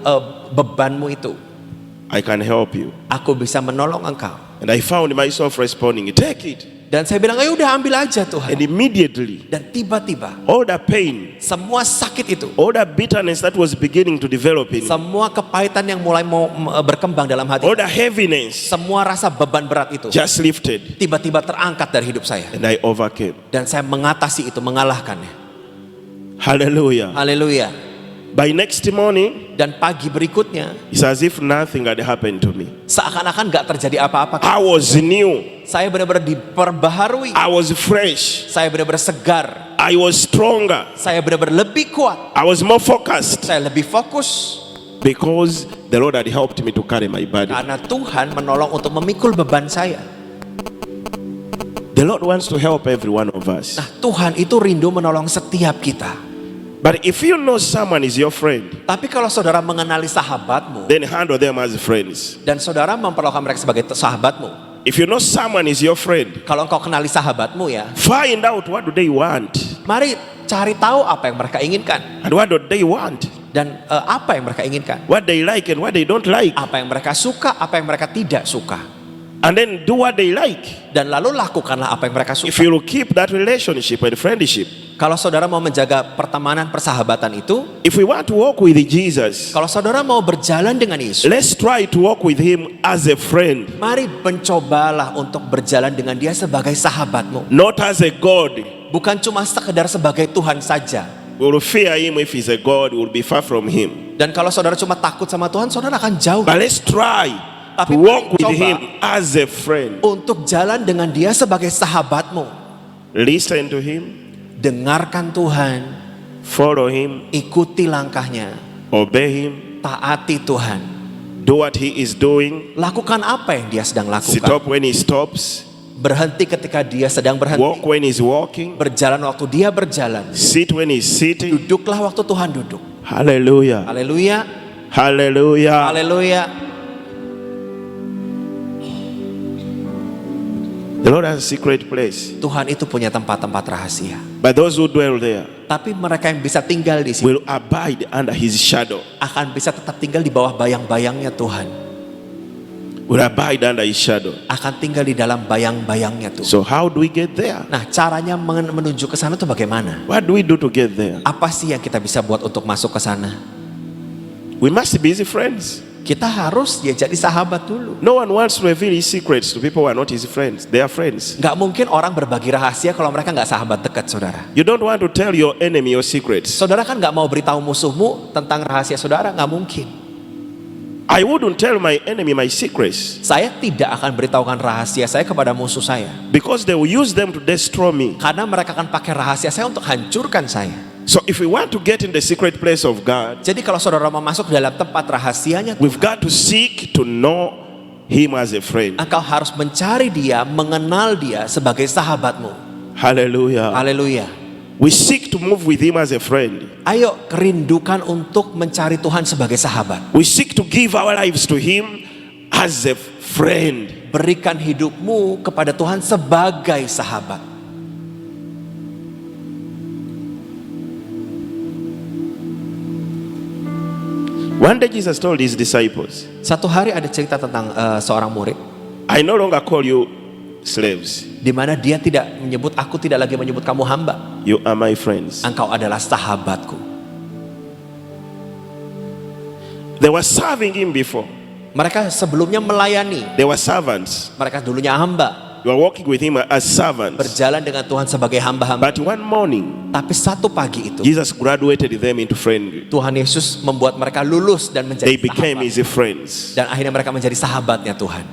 bebanmu itu. I can help you." Aku bisa menolong engkau." And I found myself responding, "Take it." Dan saya bilang, ayo udah ambil aja Tuhan. And immediately, Dan tiba-tiba all the pain, semua sakit itu, all the bitterness that was beginning to develop in me, semua kepahitan yang mulai mau berkembang dalam hati, all the heaviness semua rasa beban berat itu just lifted. tiba-tiba terangkat dari hidup saya. And I overcame. Dan saya mengatasi itu, mengalahkannya. Hallelujah. Haleluya. By next morning, Dan pagi berikutnya it's as if nothing had happened to me. seakan-akan gak terjadi apa-apa. I was new. Saya benar-benar diperbaharui. I was fresh. Saya benar-benar segar. I was stronger. Saya benar-benar lebih kuat. I was more focused Saya lebih fokus. because the Lord had helped me to carry my body. Karena Tuhan menolong untuk memikul beban saya. The Lord wants to help every one of us. Nah, Tuhan itu rindu menolong setiap kita. But if you know someone is your friend, Tapi kalau saudara mengenali sahabatmu, then handle them as friends. dan saudara memperlakukan mereka sebagai sahabatmu, If you know someone is your friend, kalau engkau kenali sahabatmu ya, find out what do they want mari cari tahu apa yang mereka inginkan. and what do they want, Dan apa yang mereka inginkan. what they like and what they don't like, Apa yang mereka suka, apa yang mereka tidak suka. and then do what they like. Dan lalu lakukanlah apa yang mereka If suka. you will keep that relationship and friendship, Kalau saudara mau menjaga pertemanan persahabatan itu, if we want to walk with Jesus, kalau saudara mau berjalan dengan Yesus, let's try to walk with Him as a friend, mari mencobalah untuk berjalan dengan Dia sebagai sahabatmu. not as a God. Bukan cuma sekedar sebagai Tuhan saja. We will fear Him if He's a God, we will be far from Him. Dan kalau saudara cuma takut sama Tuhan, saudara akan jauh. But let's try to Tapi walk with coba Him as a friend. untuk jalan dengan Dia sebagai sahabatmu. Listen to Him, Dengarkan Tuhan, follow Him, ikuti langkahnya, obey Him, taati Tuhan. do what He is doing, Lakukan apa yang Dia sedang lakukan. stop when He stops, Berhenti ketika Dia sedang berhenti. walk when He's walking, Berjalan waktu Dia berjalan. sit when He's sitting. Duduklah waktu Tuhan duduk. Hallelujah. Haleluya. Hallelujah. Haleluya. The Lord has a secret place, Tuhan itu punya tempat-tempat rahasia. but those who dwell there Tapi mereka yang bisa tinggal di sini will abide under His shadow. akan bisa tetap tinggal di bawah bayang-bayangnya Tuhan. Will abide under His shadow. Akan tinggal di dalam bayang-bayangnya Tuhan. So how do we get there? Nah, caranya menuju ke sana itu bagaimana? What do we do to get there? Apa sih yang kita bisa buat untuk masuk ke sana? We must be His friends. Kita harus ya jadi sahabat dulu. No one wants to reveal His secrets to people who are not His friends. They are friends. Nggak mungkin orang berbagi rahasia kalau mereka nggak sahabat dekat, saudara. You don't want to tell your enemy your secrets. Saudara kan nggak mau beritahu musuhmu tentang rahasia saudara, nggak mungkin. I wouldn't tell my enemy my secrets Saya tidak akan beritahukan rahasia saya kepada musuh saya. because they will use them to destroy me. Karena mereka akan pakai rahasia saya untuk hancurkan saya. So if we want to get in the secret place of God, Jadi kalau saudara mau masuk dalam tempat rahasianya, we've got to seek to know Him as a friend. engkau harus mencari Dia, mengenal Dia sebagai sahabatmu. Hallelujah. Haleluya. We seek to move with Him as a friend. Ayo kerindukan untuk mencari Tuhan sebagai sahabat. We seek to give our lives to Him as a friend. Berikan hidupmu kepada Tuhan sebagai sahabat. One day Jesus told His disciples, Satu hari ada cerita tentang seorang murid, I no longer call you slaves. di mana dia tidak menyebut, aku tidak lagi menyebut kamu hamba. You are my friends. Engkau adalah sahabatku. They were serving Him before. Mereka sebelumnya melayani. They were servants. Mereka dulunya hamba. You are walking with Him as servants. Berjalan dengan Tuhan sebagai hamba-hamba. But one morning, Tapi satu pagi itu, Jesus graduated them into friend. Tuhan Yesus membuat mereka lulus dan menjadi They became sahabat. His friends. Dan akhirnya mereka menjadi sahabatnya Tuhan.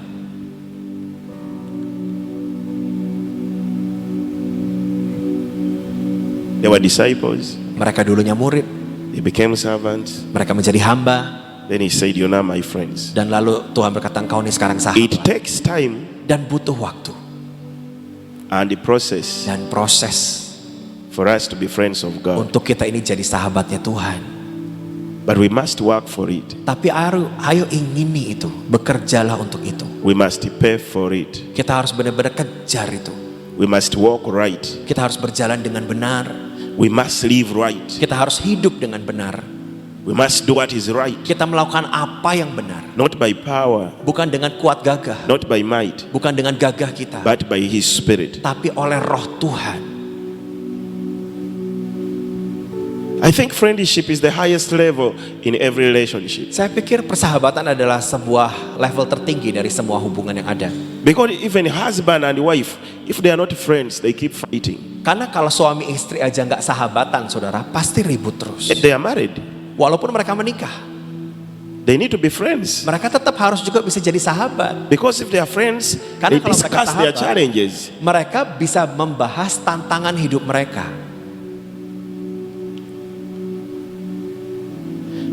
They were disciples. Mereka dulunya murid. They became servants. Mereka menjadi hamba. Then He said, you're now my friends. Dan lalu Tuhan berkata, engkau ini sekarang It sahabat. takes time Dan butuh waktu and the process dan proses for us to be friends of God. untuk kita ini jadi sahabatnya Tuhan. But we must work for it. Tapi ayo ingini itu, bekerjalah untuk itu. We must pay for it. Kita harus benar-benar kejar itu. We must walk right. Kita harus berjalan dengan benar. We must live right. Kita harus hidup dengan benar. We must do what is right, Kita melakukan apa yang benar, not by power, bukan dengan kuat gagah, not by might, bukan dengan gagah kita, but by His Spirit. tapi oleh Roh Tuhan. I think friendship is the highest level in every relationship. Saya pikir persahabatan adalah sebuah level tertinggi dari semua hubungan yang ada. Because even husband and wife, if they are not friends, they keep fighting. Karena kalau suami istri aja nggak sahabatan, saudara, pasti ribut terus. They are married. Walaupun mereka menikah, They need to be friends. mereka tetap harus juga bisa jadi sahabat. Because if they are friends, Karena they kalau mereka discuss their sahabat, challenges. Mereka bisa membahas tantangan hidup mereka.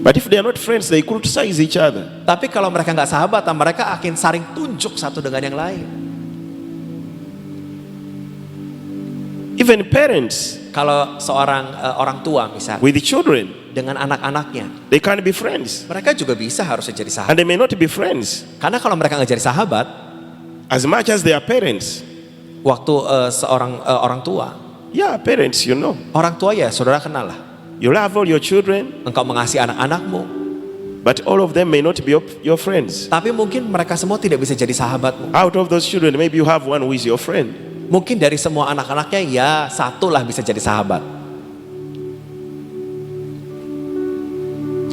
But if they are not friends, they criticize each other. Tapi kalau mereka nggak sahabatan, mereka akan saling tunjuk satu dengan yang lain. Even parents Kalau seorang orang tua misalnya with the children, dengan anak-anaknya, they can't be friends. mereka juga bisa harusnya jadi sahabat. And they may not be friends Karena kalau mereka nggak jadi sahabat, as much as they are parents. waktu seorang orang tua, Yeah, parents, you know. orang tua ya saudara kenal lah. You love all your children, Engkau mengasihi anak-anakmu, but all of them may not be your friends. tapi mungkin mereka semua tidak bisa jadi sahabatmu. Out of those children, maybe you have one who is your friend. Mungkin dari semua anak-anaknya ya satu lah bisa jadi sahabat.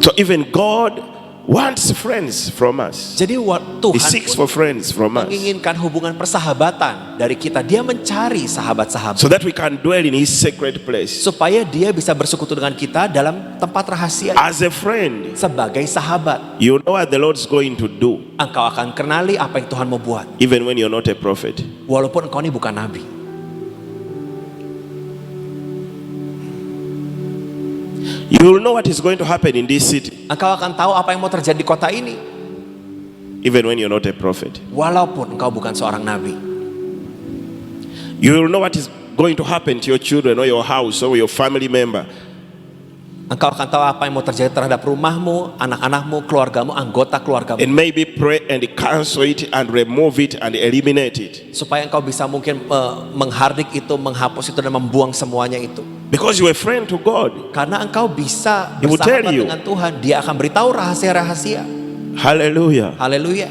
So even God wants friends from us. Jadi He Tuhan seeks pun for friends from us, menginginkan hubungan persahabatan dari kita. Dia mencari sahabat-sahabat so that we can dwell in His sacred place. supaya dia bisa bersekutu dengan kita dalam tempat rahasia. As a friend, Sebagai sahabat, you know what the Lord's going to do, engkau akan kenali apa yang Tuhan mau buat, even when you're not a prophet. walaupun engkau ini bukan nabi. You will know what is going to happen in this city, Engkau akan tahu apa yang mau terjadi di kota ini, even when you're not a prophet. walaupun engkau bukan seorang nabi. You will know what is going to happen to your children or your house or your family member, Engkau akan tahu apa yang mau terjadi terhadap rumahmu, anak-anakmu, keluargamu, anggota keluargamu. and maybe pray and cancel it and remove it and eliminate it. Supaya engkau bisa mungkin menghardik itu, menghapus itu, dan membuang semuanya itu. Because you're a friend to God. Karena engkau bisa He will tell bersahabat you. dengan Tuhan. Dia akan beritahu rahasia-rahasia. Hallelujah. Haleluya.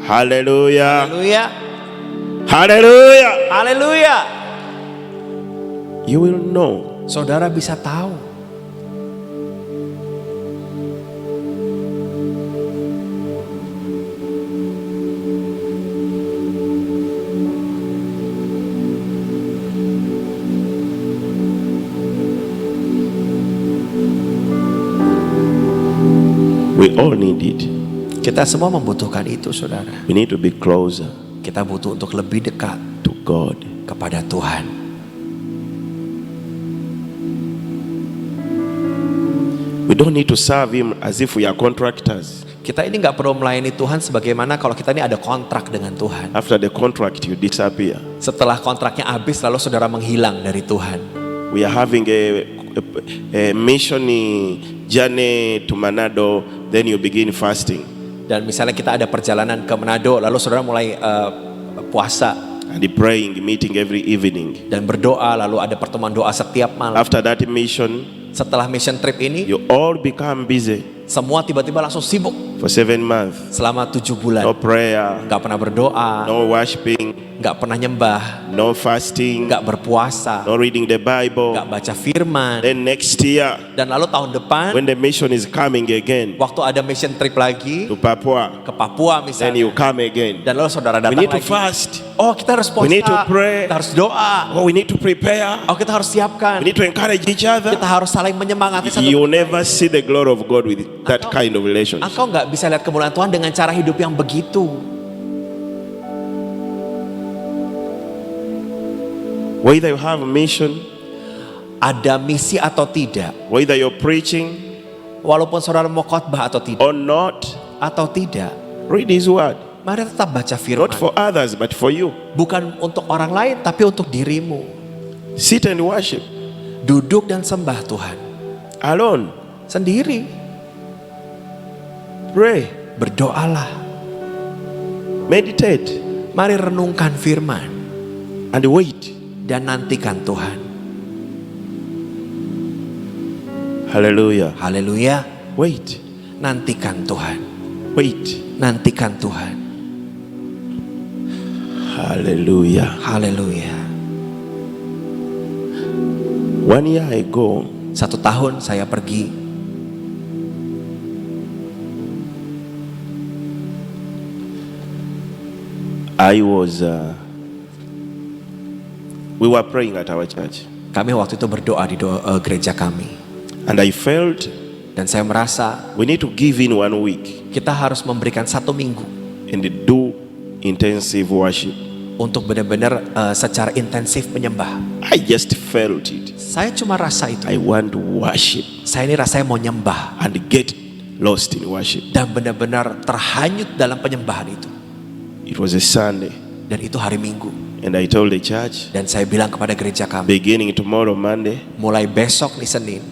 Hallelujah. Haleluya. Hallelujah. Haleluya. You will know. Saudara bisa tahu. We all need it. Kita semua membutuhkan itu, saudara. We need to be closer Kita butuh untuk lebih dekat to God. kepada Tuhan. We don't need to serve Him as if we are contractors. Kita ini nggak perlu melayani Tuhan sebagaimana kalau kita ini ada kontrak dengan Tuhan. After the contract, you disappear. Setelah kontraknya habis, lalu saudara menghilang dari Tuhan. We are having a mission journey to Manado, then you begin fasting Dan misalnya kita ada perjalanan ke Manado, lalu saudara mulai puasa and praying, meeting every evening. dan berdoa, lalu ada pertemuan doa setiap malam. After that mission, Setelah mission trip ini, you all become busy semua tiba-tiba langsung sibuk for 7 months. selama 7 bulan. No prayer, Nggak pernah berdoa, no worshiping, nggak pernah nyembah, no fasting, nggak berpuasa, no reading the Bible. nggak baca firman. Then next year, Dan lalu tahun depan, when the mission is coming again waktu ada mission trip lagi to Papua, ke Papua then misalnya, you come again. dan lalu saudara We datang need to lagi. fast. Oh, kita harus puasa, We need to pray. kita harus doa, Oh, we need to prepare. oh kita harus siapkan, We need to encourage each other. kita harus saling menyemangati satu. You never see the glory of God with that kind of relationship. Engkau nggak bisa lihat kemuliaan Tuhan dengan cara hidup yang begitu. Whether you have a mission, Ada misi atau tidak, whether you're preaching walaupun saudara mau khotbah atau tidak, or not, read His word. mari tetap baca firman. Not for others, but for you. Bukan untuk orang lain, tapi untuk dirimu. Sit and worship Duduk dan sembah Tuhan alone. sendiri. Pray, Berdoalah. meditate, Mari renungkan firman and wait. dan nantikan Tuhan. Hallelujah. Haleluya. Wait. Nantikan Tuhan. Wait. Nantikan Tuhan. Hallelujah. Haleluya. 1 year ago, 1 tahun saya pergi. we were praying at our church. Kami waktu itu berdoa di gereja kami. And I felt Dan saya merasa we need to give in 1 week kita harus memberikan 1 minggu and do intensive worship. untuk benar-benar secara intensif menyembah. I just felt it. Saya cuma rasa itu. I want to worship Saya ini rasanya mau nyembah and get lost in worship. dan benar-benar terhanyut dalam penyembahan itu. It was a Sunday, Dan itu hari Minggu. and I told the church, Dan saya bilang kepada gereja kami, beginning tomorrow Monday, mulai besok nih Senin,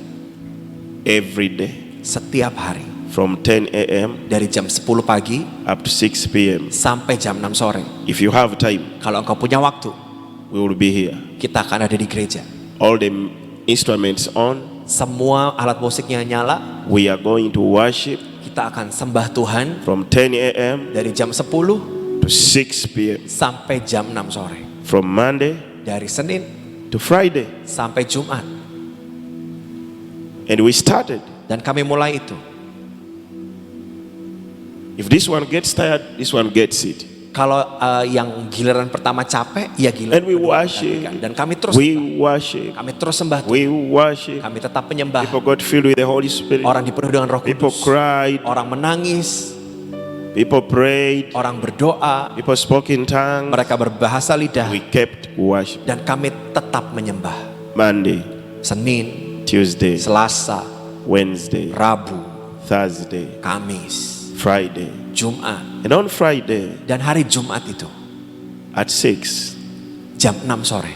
every day setiap hari from 10 a.m. dari jam 10 pagi up to 6 p.m. sampai jam 6 sore. If you have time, Kalau engkau punya waktu, we will be here. kita akan ada di gereja. All the instruments on. Semua alat musiknya nyala. We are going to worship Kita akan sembah Tuhan from 10 a.m. dari jam 10 to 6 p.m. sampai jam 6 sore. From Monday Dari Senin to Friday. sampai Jumat. And we started. Dan kami mulai itu. If this one gets tired, this one gets it. Kalau yang giliran pertama capek, ya giliran And we kedua worship. gantikan. Dan kami terus We worship. kami terus sembah Tuhan. We worship. Kami tetap menyembah. People got filled with the Holy Spirit. Orang dipenuhi dengan Roh People Kudus. cried. Orang menangis, People prayed. orang berdoa, People spoke in tongues. mereka berbahasa lidah, We kept worship. dan kami tetap menyembah. Monday, Senin, Tuesday, Selasa, Wednesday, Rabu, Thursday, Kamis, Friday. Jumat. And on Friday Dan hari Jumat itu at 6, jam 6 sore,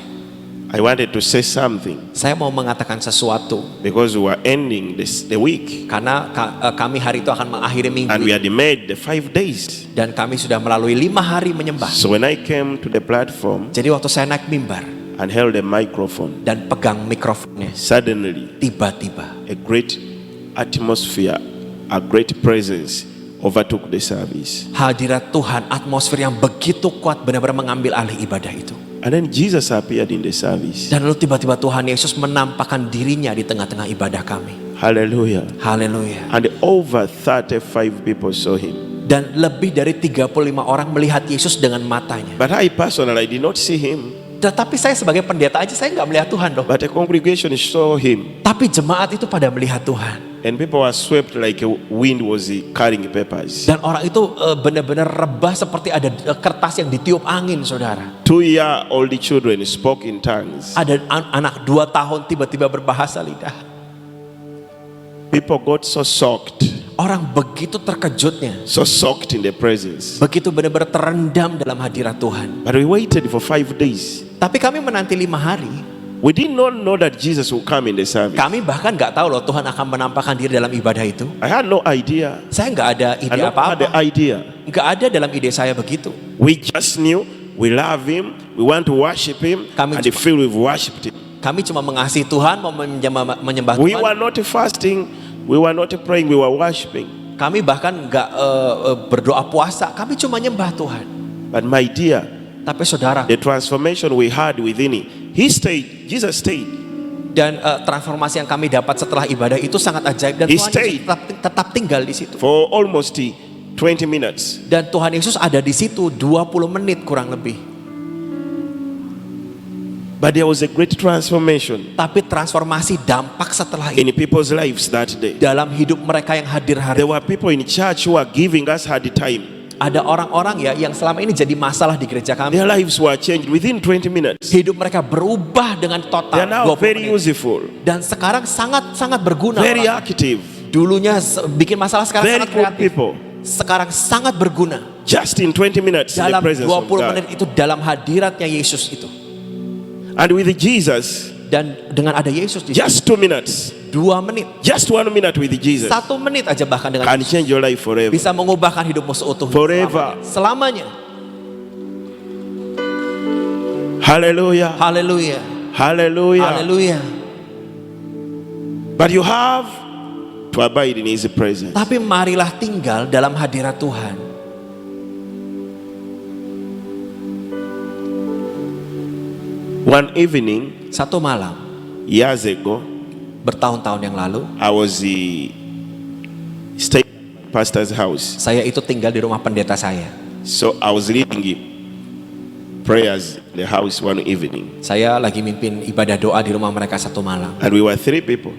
I wanted to say something saya mau mengatakan sesuatu. because we were ending the week Karena kami hari itu akan mengakhiri minggu and we had made the 5 days. dan kami sudah melalui 5 hari menyembah. So when I came to the platform Jadi waktu saya naik mimbar and held the microphone, dan pegang mikrofonnya, suddenly tiba-tiba a great atmosphere, a great presence overtook the service. hadirat Tuhan, atmosfer yang begitu kuat benar-benar mengambil alih ibadah itu. And then Jesus appeared in the service. Dan lalu tiba-tiba Tuhan Yesus menampakkan dirinya di tengah-tengah ibadah kami. Hallelujah. Haleluya. And over 35 people saw him. Dan lebih dari 35 orang melihat Yesus dengan matanya. But I personally did not see him. Tetapi saya sebagai pendeta aja saya nggak melihat Tuhan dong. But the congregation saw him. Tapi jemaat itu pada melihat Tuhan. And people were swept like a wind was carrying papers. Dan orang itu benar-benar rebah seperti ada kertas yang ditiup angin, saudara. 2-year-old children spoke in tongues. Ada anak 2 tahun tiba-tiba berbahasa lidah. People got so shocked, Orang begitu terkejutnya. so soaked in the presence. Begitu benar-benar terendam dalam hadirat Tuhan. But we waited for 5 days. Tapi kami menanti 5 hari. We did not know that Jesus would come in the service. Kami bahkan nggak tahu loh Tuhan akan menampakkan diri dalam ibadah itu. I had no idea. Saya nggak ada I ide don't have the apa-apa. idea. Nggak ada dalam ide saya begitu. We just knew we love him, we want to worship him, Kami and the cuma- feel we've worshipped him. Kami cuma mengasihi Tuhan, mau menyembah We Tuhan. were not fasting, we were not praying, we were worshiping. Kami bahkan nggak berdoa puasa. Kami cuma nyembah Tuhan. But my dear, Tapi saudara, the transformation we had within him, he stayed, Jesus stayed. dan transformasi yang kami dapat setelah ibadah itu sangat ajaib. Dan He Tuhan stayed. Yesus tetap tinggal di situ. For almost 20 minutes. Dan Tuhan Yesus ada di situ 20 menit kurang lebih. But there was a great transformation Tapi transformasi dampak setelah itu in people's lives that day. dalam hidup mereka yang hadir hari. There were people in church who were giving us hard time. Ada orang-orang ya yang selama ini jadi masalah di gereja kami. Their lives were changed within 20 minutes. Hidup mereka berubah dengan They total are now 20 very menit. useful, Dan sekarang sangat berguna. very orang. active, Dulunya bikin masalah, sekarang very sangat good kreatif. people. Sekarang sangat berguna. Just in 20 minutes in the Dalam presence of 20 God. menit itu dalam hadiratnya Yesus itu. And with Jesus, Dan dengan ada Yesus di situ, just 2 minutes, 2 menit, just 1 minute with Jesus 1 menit aja bahkan dengan can change your life forever. bisa mengubahkan hidupmu seutuhnya. Forever. Selamanya. Hallelujah. Haleluya. Hallelujah. Haleluya. But you have to abide in His presence. Tapi marilah tinggal dalam hadirat Tuhan. One evening, Satu malam, years ago, bertahun-tahun yang lalu, I was staying at pastor's house. saya itu tinggal di rumah pendeta saya. So I was leading prayers in the house one evening. Saya lagi mimpin ibadah doa di rumah mereka satu malam. And we were 3 people.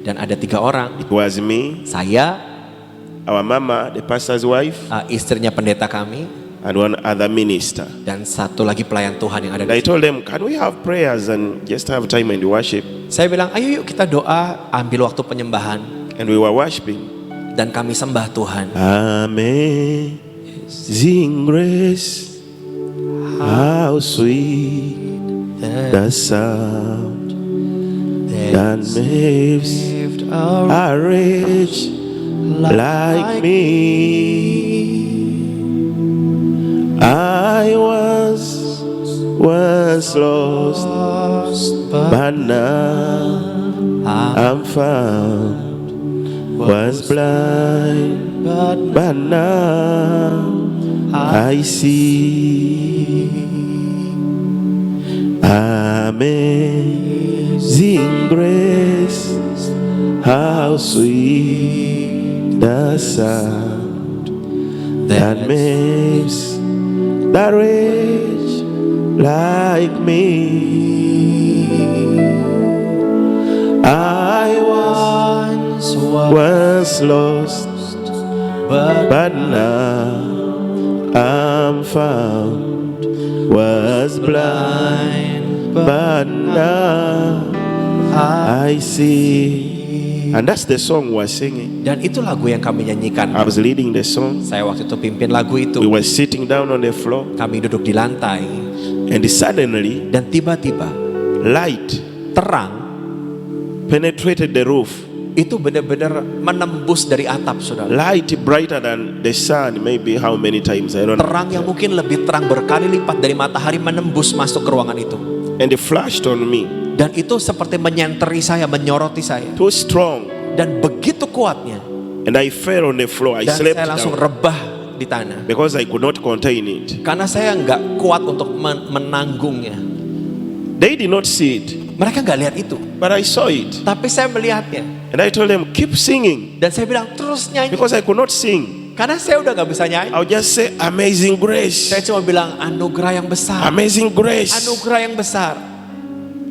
Dan ada 3 orang. It was me, Saya, our mama, the pastor's wife, istrinya pendeta kami, and one other minister. dan satu lagi pelayan Tuhan yang ada And I di told them, can we have prayers and just have time in the worship? Saya bilang, ayo yuk kita doa, ambil waktu penyembahan. And we were worshiping. Dan kami sembah Tuhan. Amazing grace, how sweet the sound that makes a wretch like me. I was lost, but now I'm found. Was blind, but now I see. Amazing grace, how sweet the sound that makes that wretch like me. I was lost, but now I'm found. Was blind, but now I see. And that's the song we're singing. Dan itu lagu yang kami nyanyikan. I was leading the song. Saya waktu itu pimpin lagu itu. We were sitting down on the floor. Kami duduk di lantai. And suddenly, Dan tiba-tiba light terang penetrated the roof. itu benar-benar menembus dari atap, saudara. Light brighter than the sun, maybe how many times, I don't know. Terang yang mungkin lebih terang berkali lipat dari matahari menembus masuk ke ruangan itu. And it flashed on me. Dan itu seperti menyenteri saya, menyoroti saya. Too strong. Dan begitu kuatnya. And I fell on the floor. I Dan slept saya langsung down rebah di tanah. because I could not contain it. Karena saya nggak kuat untuk menanggungnya. They did not see it, Mereka nggak lihat itu. but I saw it. Tapi saya melihatnya. And I told them, keep singing. Dan saya bilang, terus nyanyi. Because I could not sing. Karena saya udah nggak bisa nyanyi. I'll just say, amazing grace. Saya cuma bilang, anugerah yang besar. Amazing grace. Anugerah yang besar.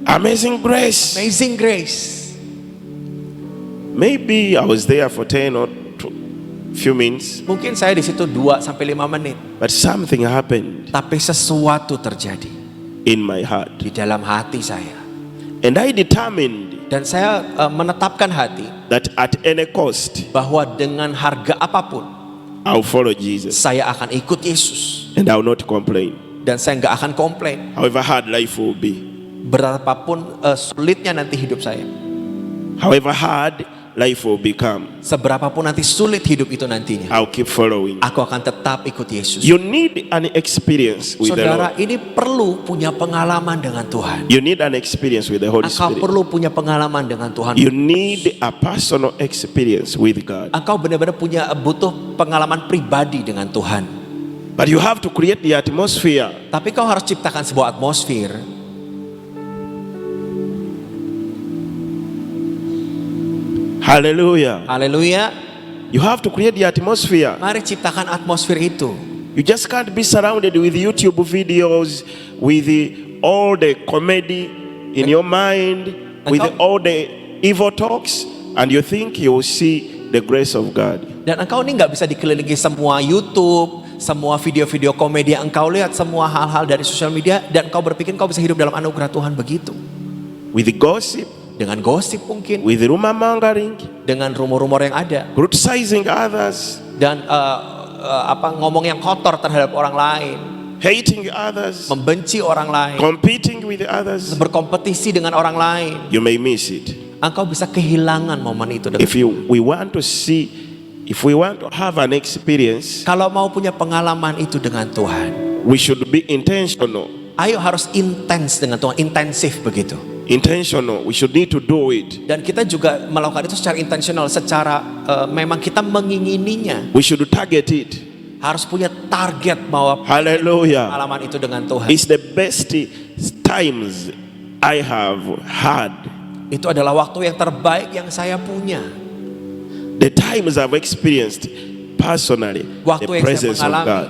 Amazing grace. Amazing grace. Maybe I was there for 10 or few minutes, Mungkin saya di situ 2 sampai 5 menit. but something happened Tapi sesuatu terjadi in my heart. di dalam hati saya. And I determined Dan saya menetapkan hati that at any cost, bahwa dengan harga apapun I'll follow Jesus. saya akan ikut Yesus. And I'll not complain. Dan saya nggak akan komplain. However hard life will be. Berapapun sulitnya nanti hidup saya. However hard life will become, Seberapapun nanti sulit hidup itu nantinya, I'll keep following. aku akan tetap ikut Yesus. You need an experience with the Saudara, Lord. ini perlu punya pengalaman dengan Tuhan. You need an experience with the Holy Engkau Spirit. perlu punya pengalaman dengan Tuhan. You need a personal experience with God. Engkau benar-benar butuh pengalaman pribadi dengan Tuhan. But you have to create the atmosphere. Tapi kau harus ciptakan sebuah atmosfer. Hallelujah. Haleluya. You have to create the atmosphere. Mari ciptakan atmosfer itu. You just can't be surrounded with YouTube videos, with all the comedy in your mind, with all the evil talks, and you think you will see the grace of God. Dan engkau ini nggak bisa dikelilingi semua YouTube, semua video-video komedi yang engkau lihat, semua hal-hal dari sosial media, dan engkau berpikir engkau bisa hidup dalam anugerah Tuhan begitu. With gossip, Dengan gosip mungkin, with rumor mongering, dengan rumor-rumor yang ada, criticizing others, dan ngomong yang kotor terhadap orang lain, hating others, membenci orang lain, competing with others. berkompetisi dengan orang lain. You may miss it. Engkau bisa kehilangan momen itu. If we want to have an experience, Kalau mau punya pengalaman itu dengan Tuhan, we should be intentional. ayo harus intens dengan Tuhan, intensif begitu. Intentional. We should need to do it. Dan kita juga melakukan itu secara intensional, secara memang kita mengingininya. We should target it. Harus punya target bahwa Hallelujah. pengalaman itu dengan Tuhan. It's the best times I have had. Itu adalah waktu yang terbaik yang saya punya. The times I've experienced personally Waktu the yang saya presence of mengalami God.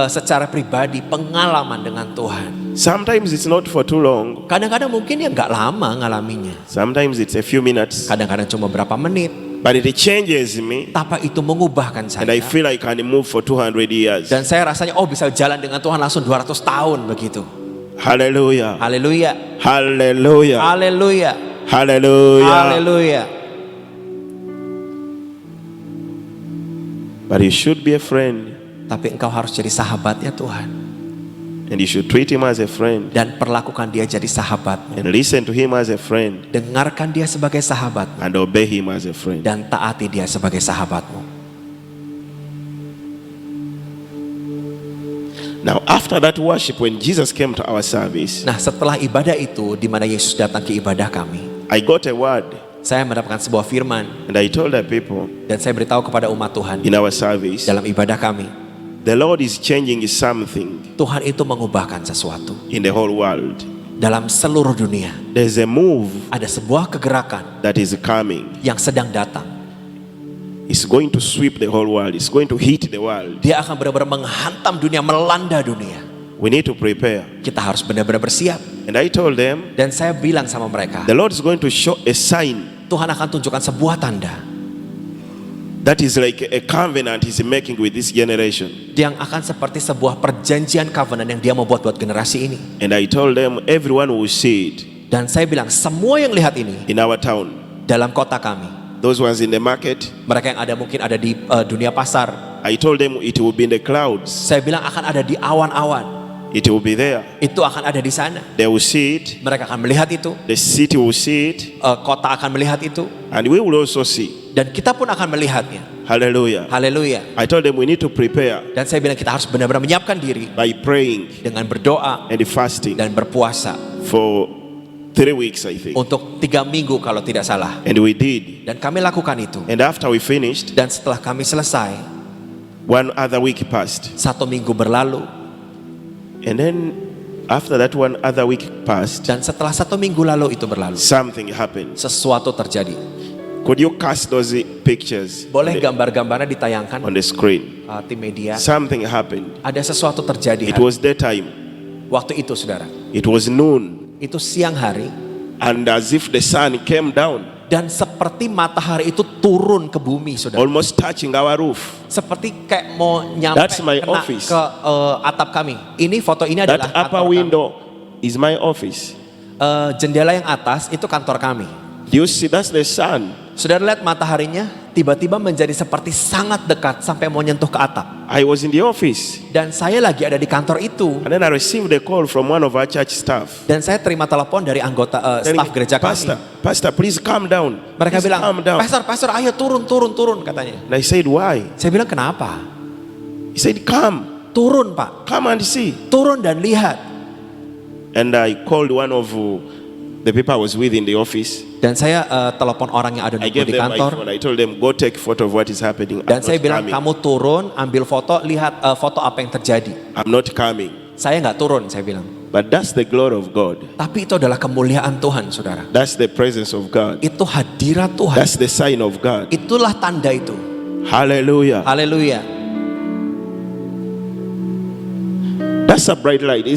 Secara pribadi pengalaman dengan Tuhan. Sometimes it's not for too long. Kadang-kadang mungkin ya nggak lama ngalaminya. Sometimes it's a few minutes. Kadang-kadang cuma berapa menit. But it changes me. Tapi itu mengubahkan And I saya. feel I can move for 200 years. Dan saya rasanya bisa jalan dengan Tuhan langsung 200 tahun begitu. Hallelujah. Haleluya. Hallelujah. Haleluya. Hallelujah. Haleluya. But you should be a friend. Tapi engkau harus jadi sahabatnya Tuhan. And you should treat him as a friend. Dan perlakukan dia jadi sahabatmu. And listen to him as a friend. Dengarkan dia sebagai sahabatmu. And obey him as a friend. Dan taati dia sebagai sahabatmu. Now after that worship, when Jesus came to our service, Nah setelah ibadah itu, di mana Yesus datang ke ibadah kami, I got a word. saya mendapatkan sebuah firman. And I told the people Dan saya beritahu kepada umat Tuhan in our service, dalam ibadah kami, the Lord is changing something Tuhan itu mengubahkan sesuatu in the whole world. dalam seluruh dunia. There's a move Ada sebuah kegerakan that is coming. yang sedang datang. It's going to sweep the whole world. It's going to hit the world. Dia akan benar-benar menghantam dunia, melanda dunia. We need to prepare. Kita harus benar-benar bersiap. And I told them, Dan saya bilang sama mereka, the Lord is going to show a sign Tuhan akan tunjukkan sebuah tanda that is like a covenant he's making with this generation. yang akan seperti sebuah perjanjian covenant yang dia mau buat generasi ini. And I told them, everyone will see it Dan saya bilang, semua yang lihat ini in our town. dalam kota kami, Those ones in the market, mereka yang ada mungkin ada di dunia pasar, I told them it will be in the clouds. saya bilang akan ada di awan-awan. It will be there. Itu akan ada di sana. They will see it. Mereka akan melihat itu. The city will see it. Kota akan melihat itu. And we will also see. Dan kita pun akan melihatnya. Hallelujah. Haleluya. I told them we need to prepare Dan saya bilang kita harus benar-benar menyiapkan diri by praying dengan berdoa and fasting dan berpuasa for 3 weeks, I think. untuk 3 minggu kalau tidak salah. And we did. Dan kami lakukan itu. And after we finished, Dan setelah kami selesai, 1 other week passed. 1 minggu berlalu. And then after that 1 other week passed, Dan setelah 1 minggu lalu itu berlalu, something happened. sesuatu terjadi. Could you cast those pictures Boleh gambar-gambarnya ditayangkan on the screen? tim media. Something happened. Ada sesuatu terjadi. It was daytime. Waktu itu saudara, It was noon. itu siang hari. And as if the sun came down, Dan seperti matahari itu turun ke bumi saudara. almost touching our roof. Seperti kayak mau nyampe That's my kena office. ke atap kami. Ini foto ini adalah That upper kantor window is my office. kami. Jendela yang atas itu kantor kami. Do you see? That's the sun. Saudara lihat mataharinya tiba-tiba menjadi seperti sangat dekat sampai mau nyentuh ke atap. I was in the office. Dan saya lagi ada di kantor itu. And then I received a call from one of our church staff. Dan saya terima telepon dari anggota Telling staf me, gereja Pastor, kami. Pastor, please calm down. Mereka Please bilang, calm down. Pastor, ayo turun katanya. And I said, why? Saya bilang, kenapa? He said, come. Turun Pak, Come and see. turun dan lihat. And I called one of the people I was with in the office. Dan saya telepon orang yang ada I di gave them my kantor. phone. I told them, go take photo of what is happening. Dan I'm saya not bilang, coming. kamu turun, ambil foto, lihat foto apa yang terjadi. I'm not coming. Saya nggak turun, saya bilang. But that's the glory of God. Tapi itu adalah kemuliaan Tuhan, saudara. That's the presence of God. Itu hadirat Tuhan. That's the sign of God. Itulah tanda itu. Hallelujah. Haleluya. That's a bright light.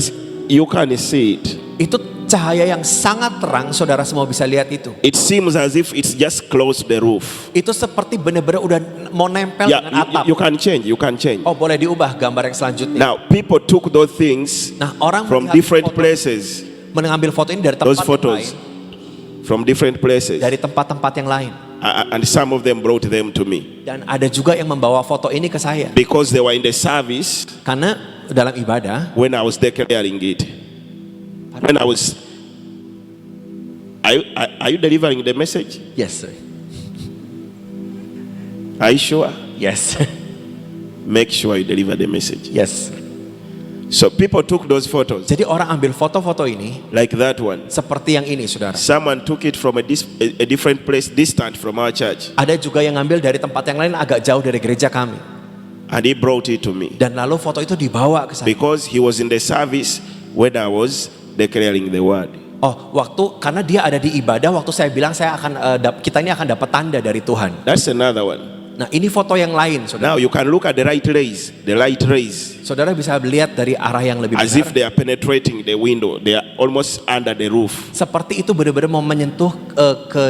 You can see it. Itu cahaya yang sangat terang, saudara semua bisa lihat itu. It seems as if it's just close the roof. Itu seperti benar-benar udah mau nempel Yeah, dengan atap. you can change. You can change. Oh, boleh diubah gambar yang selanjutnya. Now, people took those things Nah, orang from melihat different foto- places. mengambil foto ini dari Those tempat yang photos lain, from different places. dari tempat-tempat yang lain. And some of them brought them to me. Dan ada juga yang membawa foto ini ke saya. Because they were in the service Karena dalam ibadah, when I was declaring it. When I was... Are you delivering the message? yes, sir. Are you sure? Yes. Make sure you deliver the message. Yes. So people took those photos, Jadi orang ambil foto-foto ini like that one. seperti yang ini, saudara. Someone took it from a different place, distant from our church, Ada juga yang ngambil dari tempat yang lain agak jauh dari gereja kami. and he brought it to me Dan lalu foto itu dibawa ke saya. because he was in the service when I was declaring the word. Oh, karena dia ada di ibadah waktu saya bilang saya akan kita ini akan dapat tanda dari Tuhan. That's another one. Nah, ini foto yang lain, saudara. Now you can look at the light rays, Saudara bisa lihat dari arah yang lebih as if besar. they are penetrating the window. They are almost under the roof. Seperti itu benar-benar mau menyentuh ke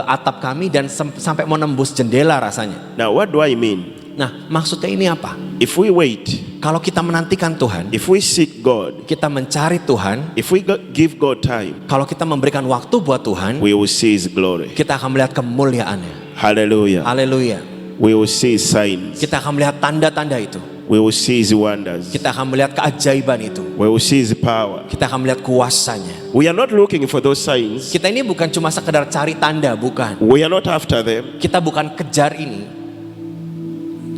atap kami dan sampai mau nembus jendela rasanya. Now what do I mean? Nah, maksudnya ini apa? If we wait, Kalau kita menantikan Tuhan, if we seek God, kita mencari Tuhan, if we give God time, kalau kita memberikan waktu buat Tuhan, we will see His glory. kita akan melihat kemuliaannya. Hallelujah. Haleluya. We will see His signs. Kita akan melihat tanda-tanda itu. We will see His wonders. Kita akan melihat keajaiban itu. We will see His power. Kita akan melihat kuasanya. We are not looking for those signs. Kita ini bukan cuma sekedar cari tanda, bukan. We are not after them. Kita bukan kejar ini.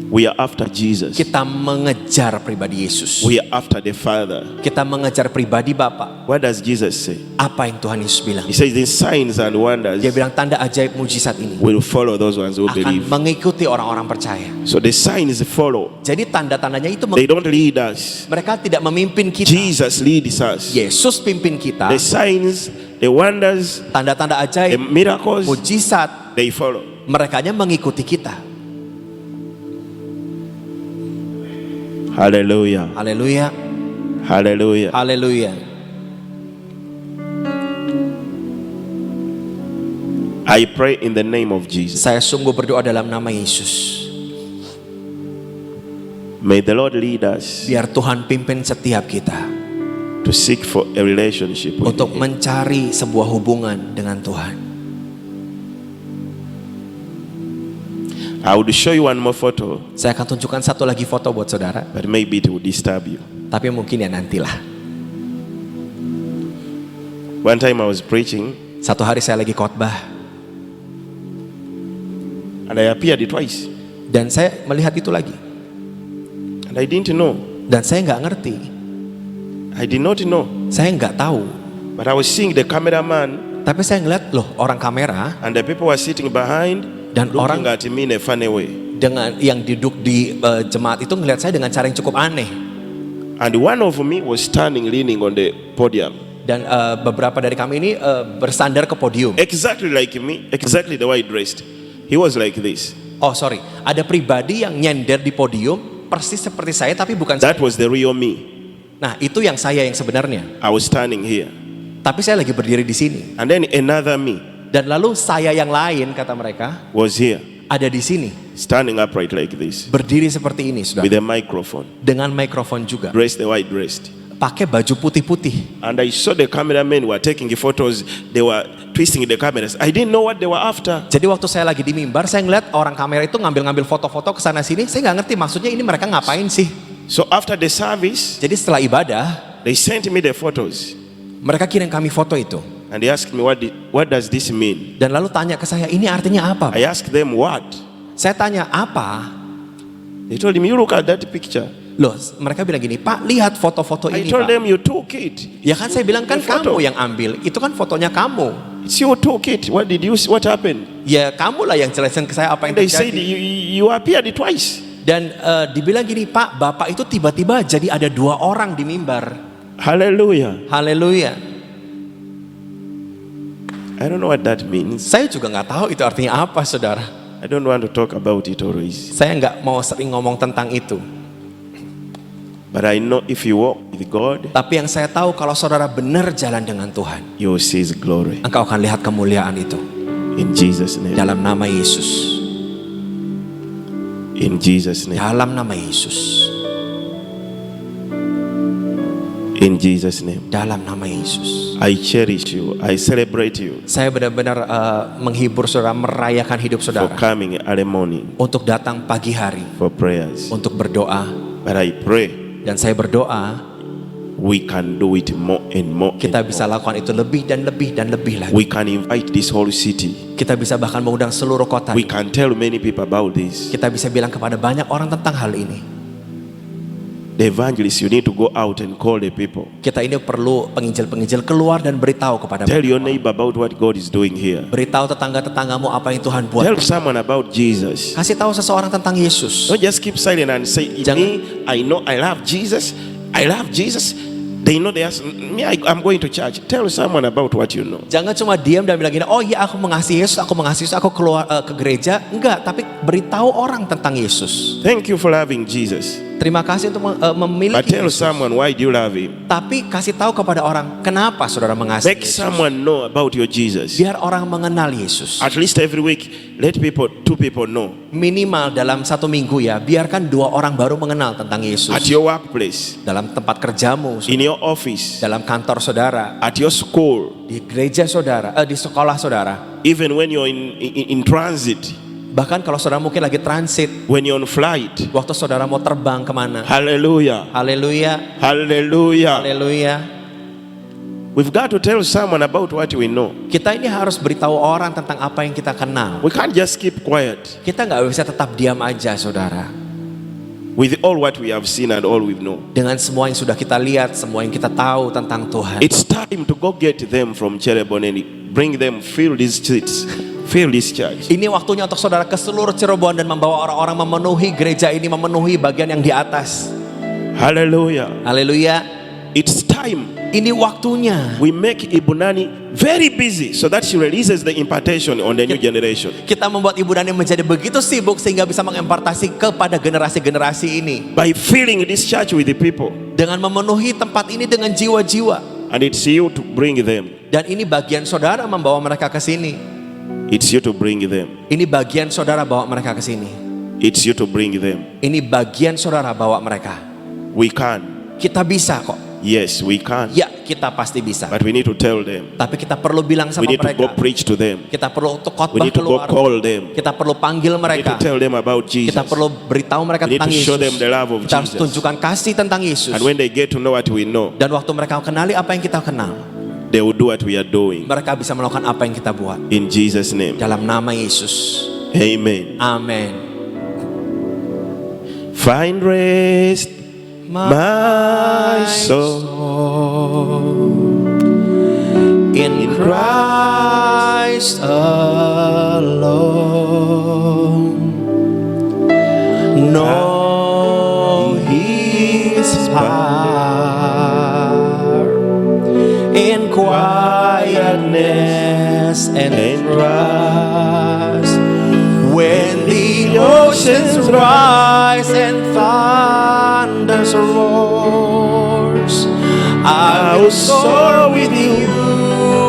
We are after Jesus. Kita mengejar pribadi Yesus. We are after the Father. Kita mengejar pribadi Bapa. What does Jesus say? Apa yang Tuhan Yesus bilang? He says these signs and wonders Dia bilang tanda ajaib mujizat ini will follow those ones who akan believe. mengikuti orang-orang percaya. So the signs follow. Jadi tanda-tandanya itu They don't lead us. mereka tidak memimpin kita. Jesus leads us. Yesus pimpin kita. The signs, the wonders, Tanda-tanda the ajaib, miracles, mujizat, they follow. merekanya mengikuti kita. Hallelujah. Haleluya. Hallelujah. Haleluya. I pray in the name of Jesus. Saya sungguh berdoa dalam nama Yesus. May the Lord lead us Biar Tuhan pimpin setiap kita to seek for a relationship with untuk Him. mencari sebuah hubungan dengan Tuhan. I will show you one more photo, Saya akan tunjukkan satu lagi foto buat saudara, but maybe it will disturb you. tapi mungkin ya nantilah. One time I was preaching Satu hari saya lagi khotbah and I appeared twice dan saya melihat itu lagi and I didn't know. dan saya nggak ngerti, I did not know. saya nggak tahu. But I was seeing the cameraman Tapi saya ngeliat loh orang kamera and the people were sitting behind dan looking orang at me in a funny way. dengan yang duduk di jemaat itu ngeliat saya dengan cara yang cukup aneh. And one of me was standing leaning on the podium. Dan beberapa dari kami ini bersandar ke podium. Exactly like me, exactly the way he dressed. He was like this. Oh sorry, ada pribadi yang nyender di podium persis seperti saya tapi bukan That saya. was the real me. Nah itu yang saya yang sebenarnya. I was standing here. Tapi saya lagi berdiri di sini. And then another me Dan lalu saya yang lain kata mereka was here, ada di sini standing upright like this, berdiri seperti ini with sudah a microphone, dengan mikrofon juga, dressed the way I dressed. pakai baju putih-putih. And I saw the cameramen were taking the photos. They were twisting the cameras. I didn't know what they were after. Jadi waktu saya lagi di mimbar saya ngeliat orang kamera itu ngambil-ngambil foto-foto ke sana sini. Saya nggak ngerti maksudnya ini mereka ngapain sih. So after the service, Jadi setelah ibadah they sent me the photos. mereka kirim kami foto itu. And they asked me, what does this mean? Dan lalu tanya ke saya, ini artinya apa? I asked them what? Saya tanya, apa? They told me, you look at that picture. Loh, mereka bilang gini, Pak, lihat foto-foto I ini, told Pak. them, you took it. Ya kan saya bilang, kan The photo. kamu yang ambil. Itu kan fotonya kamu. It's you took it. What happened? Ya kamu lah yang jelasin ke saya apa yang And they said, terjadi. you appeared twice. Dan dibilang gini, Pak, Bapak itu tiba-tiba jadi ada 2 orang di mimbar. Hallelujah. Haleluya. I don't know what that means. Saya juga nggak tahu itu artinya apa, saudara. I don't want to talk about it always. Saya nggak mau sering ngomong tentang itu. But I know if you walk with God, Tapi yang saya tahu kalau saudara benar jalan dengan Tuhan, you will see His glory. engkau akan lihat kemuliaan itu. In Jesus' name. Dalam nama Yesus. In Jesus' name. Dalam nama Yesus. In Jesus' name. Dalam nama Yesus. I cherish you. I celebrate you Saya benar-benar menghibur saudara, merayakan hidup for saudara. coming early morning Untuk datang pagi hari, for prayers. untuk berdoa. But I pray Dan saya berdoa, we can do it more and more. kita and bisa more. lakukan itu lebih dan lebih dan lebih lagi. We can invite this whole city. Kita bisa bahkan mengundang seluruh kota. We can tell many people about this. Kita bisa bilang kepada banyak orang tentang hal ini. The evangelists, you need to go out and call the people. Kita ini perlu penginjil-penginjil keluar dan beritahu kepada Tell your mereka. neighbor about what God is doing here. Beritahu tetangga-tetanggamu apa yang Tuhan buat. Tell someone about Jesus. Kasih tahu seseorang tentang Yesus. Don't just keep silent and say, me, I know I love Jesus. I love Jesus. They know they are, me, I'm going to church. Tell someone about what you know. Jangan cuma diam dan bilang gini, oh iya aku mengasihi Yesus, aku keluar ke gereja. Enggak, tapi beritahu orang tentang Yesus. Thank you for loving Jesus. Terima kasih untuk memiliki But tell Yesus. someone, why do you love him? Tapi kasih tahu kepada orang, kenapa saudara mengasihi Make Yesus. someone know about your Jesus. Biar orang mengenal Yesus. At least every week, let two people know. Minimal dalam 1 minggu ya, biarkan 2 orang baru mengenal tentang Yesus. At your workplace, Dalam tempat kerjamu, in your office, dalam kantor saudara, at your school, di gereja saudara, di sekolah saudara. even when you're in transit, Bahkan kalau saudara mungkin lagi transit, when you're on flight. waktu saudara mau terbang kemana. Hallelujah. Haleluya, Hallelujah. haleluya. We've got to tell someone about what we know. Kita ini harus beritahu orang tentang apa yang kita kenal. We can't just keep quiet Kita nggak bisa tetap diam aja saudara. with all what we have seen and all we know. Dengan semua yang sudah kita lihat, semua yang kita tahu tentang Tuhan. It's time to go get them from Cirebon and bring them, fill these streets, fill this church. Ini waktunya untuk saudara ke seluruh Cirebon dan membawa orang-orang memenuhi gereja ini, memenuhi bagian yang di atas. Hallelujah. Haleluya. It's time Ini waktunya. we make Ibunani very busy so that she releases the impartation on the new generation. Kita membuat Ibu Nani menjadi begitu sibuk sehingga bisa mengimpartasi kepada generasi-generasi ini. By filling this church with the people. Dengan memenuhi tempat ini dengan jiwa-jiwa. And it's you to bring them. Dan ini bagian saudara membawa mereka ke sini. It's you to bring them. Ini bagian saudara bawa mereka ke sini. It's you to bring them. Ini bagian saudara bawa mereka. We can. Kita bisa kok. Yes, we can. Ya, kita pasti bisa. But we need to tell them. Tapi kita perlu bilang We sama need to go mereka. preach to them. Kita perlu untuk We khotbah need to go keluar. call them. Kita perlu panggil We need mereka. to tell them about Jesus. Kita perlu beritahu mereka We need tentang to Yesus. show them the love of Kita harus Jesus. tunjukkan kasih tentang Yesus. And when they get to know what we know, Dan waktu mereka kenali apa yang kita kenal, they will do what we are doing. mereka bisa melakukan apa yang kita buat. In Jesus' name. Dalam nama Yesus. Amen. Amin. Find rest, my soul, in Christ alone. Know His power in quietness and trust. When the oceans rise and thunders roars, I will soar with you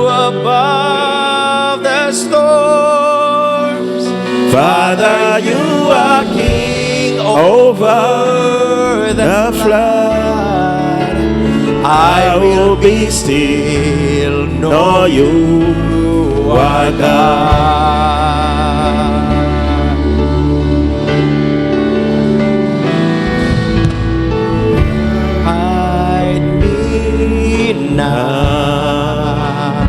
above the storms. Father, you are King over the flood. I will be still, know you are God. Hide me now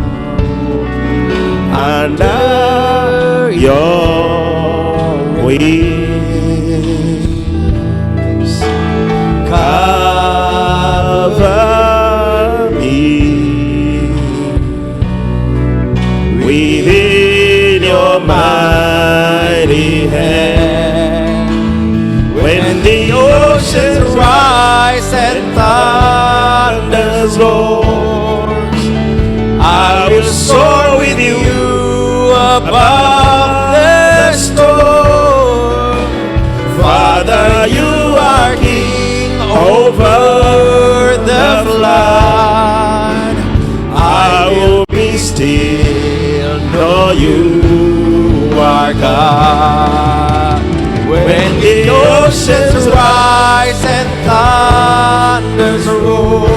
under your wings. Cover me within your mighty hand. When the oceans rise and thunders roars, I will soar with you above the storm. Father, you are King over the flood. I will be still, know you are God. When the oceans rise and thunders roar,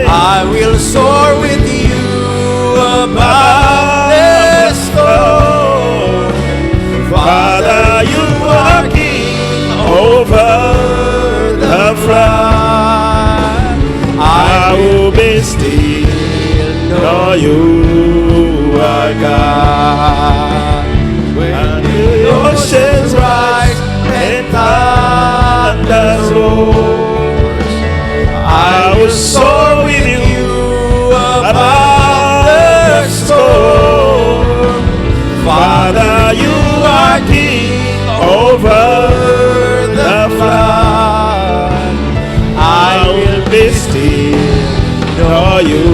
I will soar with you above the storm. Father, you are King over the flood. I will be still, know you are God. When the oceans rise and thunders roar, over the flood. I will be still, know you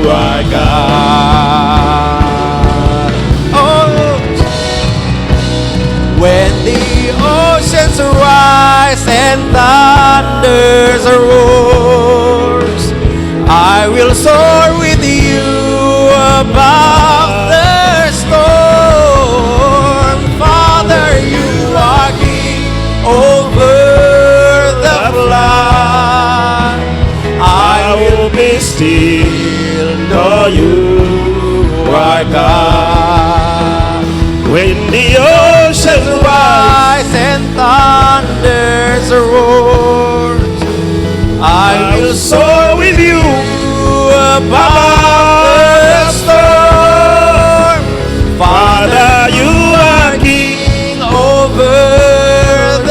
are God. Oh, when the oceans rise and thunders roars, I will soar with you above the storm. Father, you are King over the flood. I will be still, know you are God. When the oceans rise, Rise and thunders roars, I will soar with you above the storm. Father, you are King over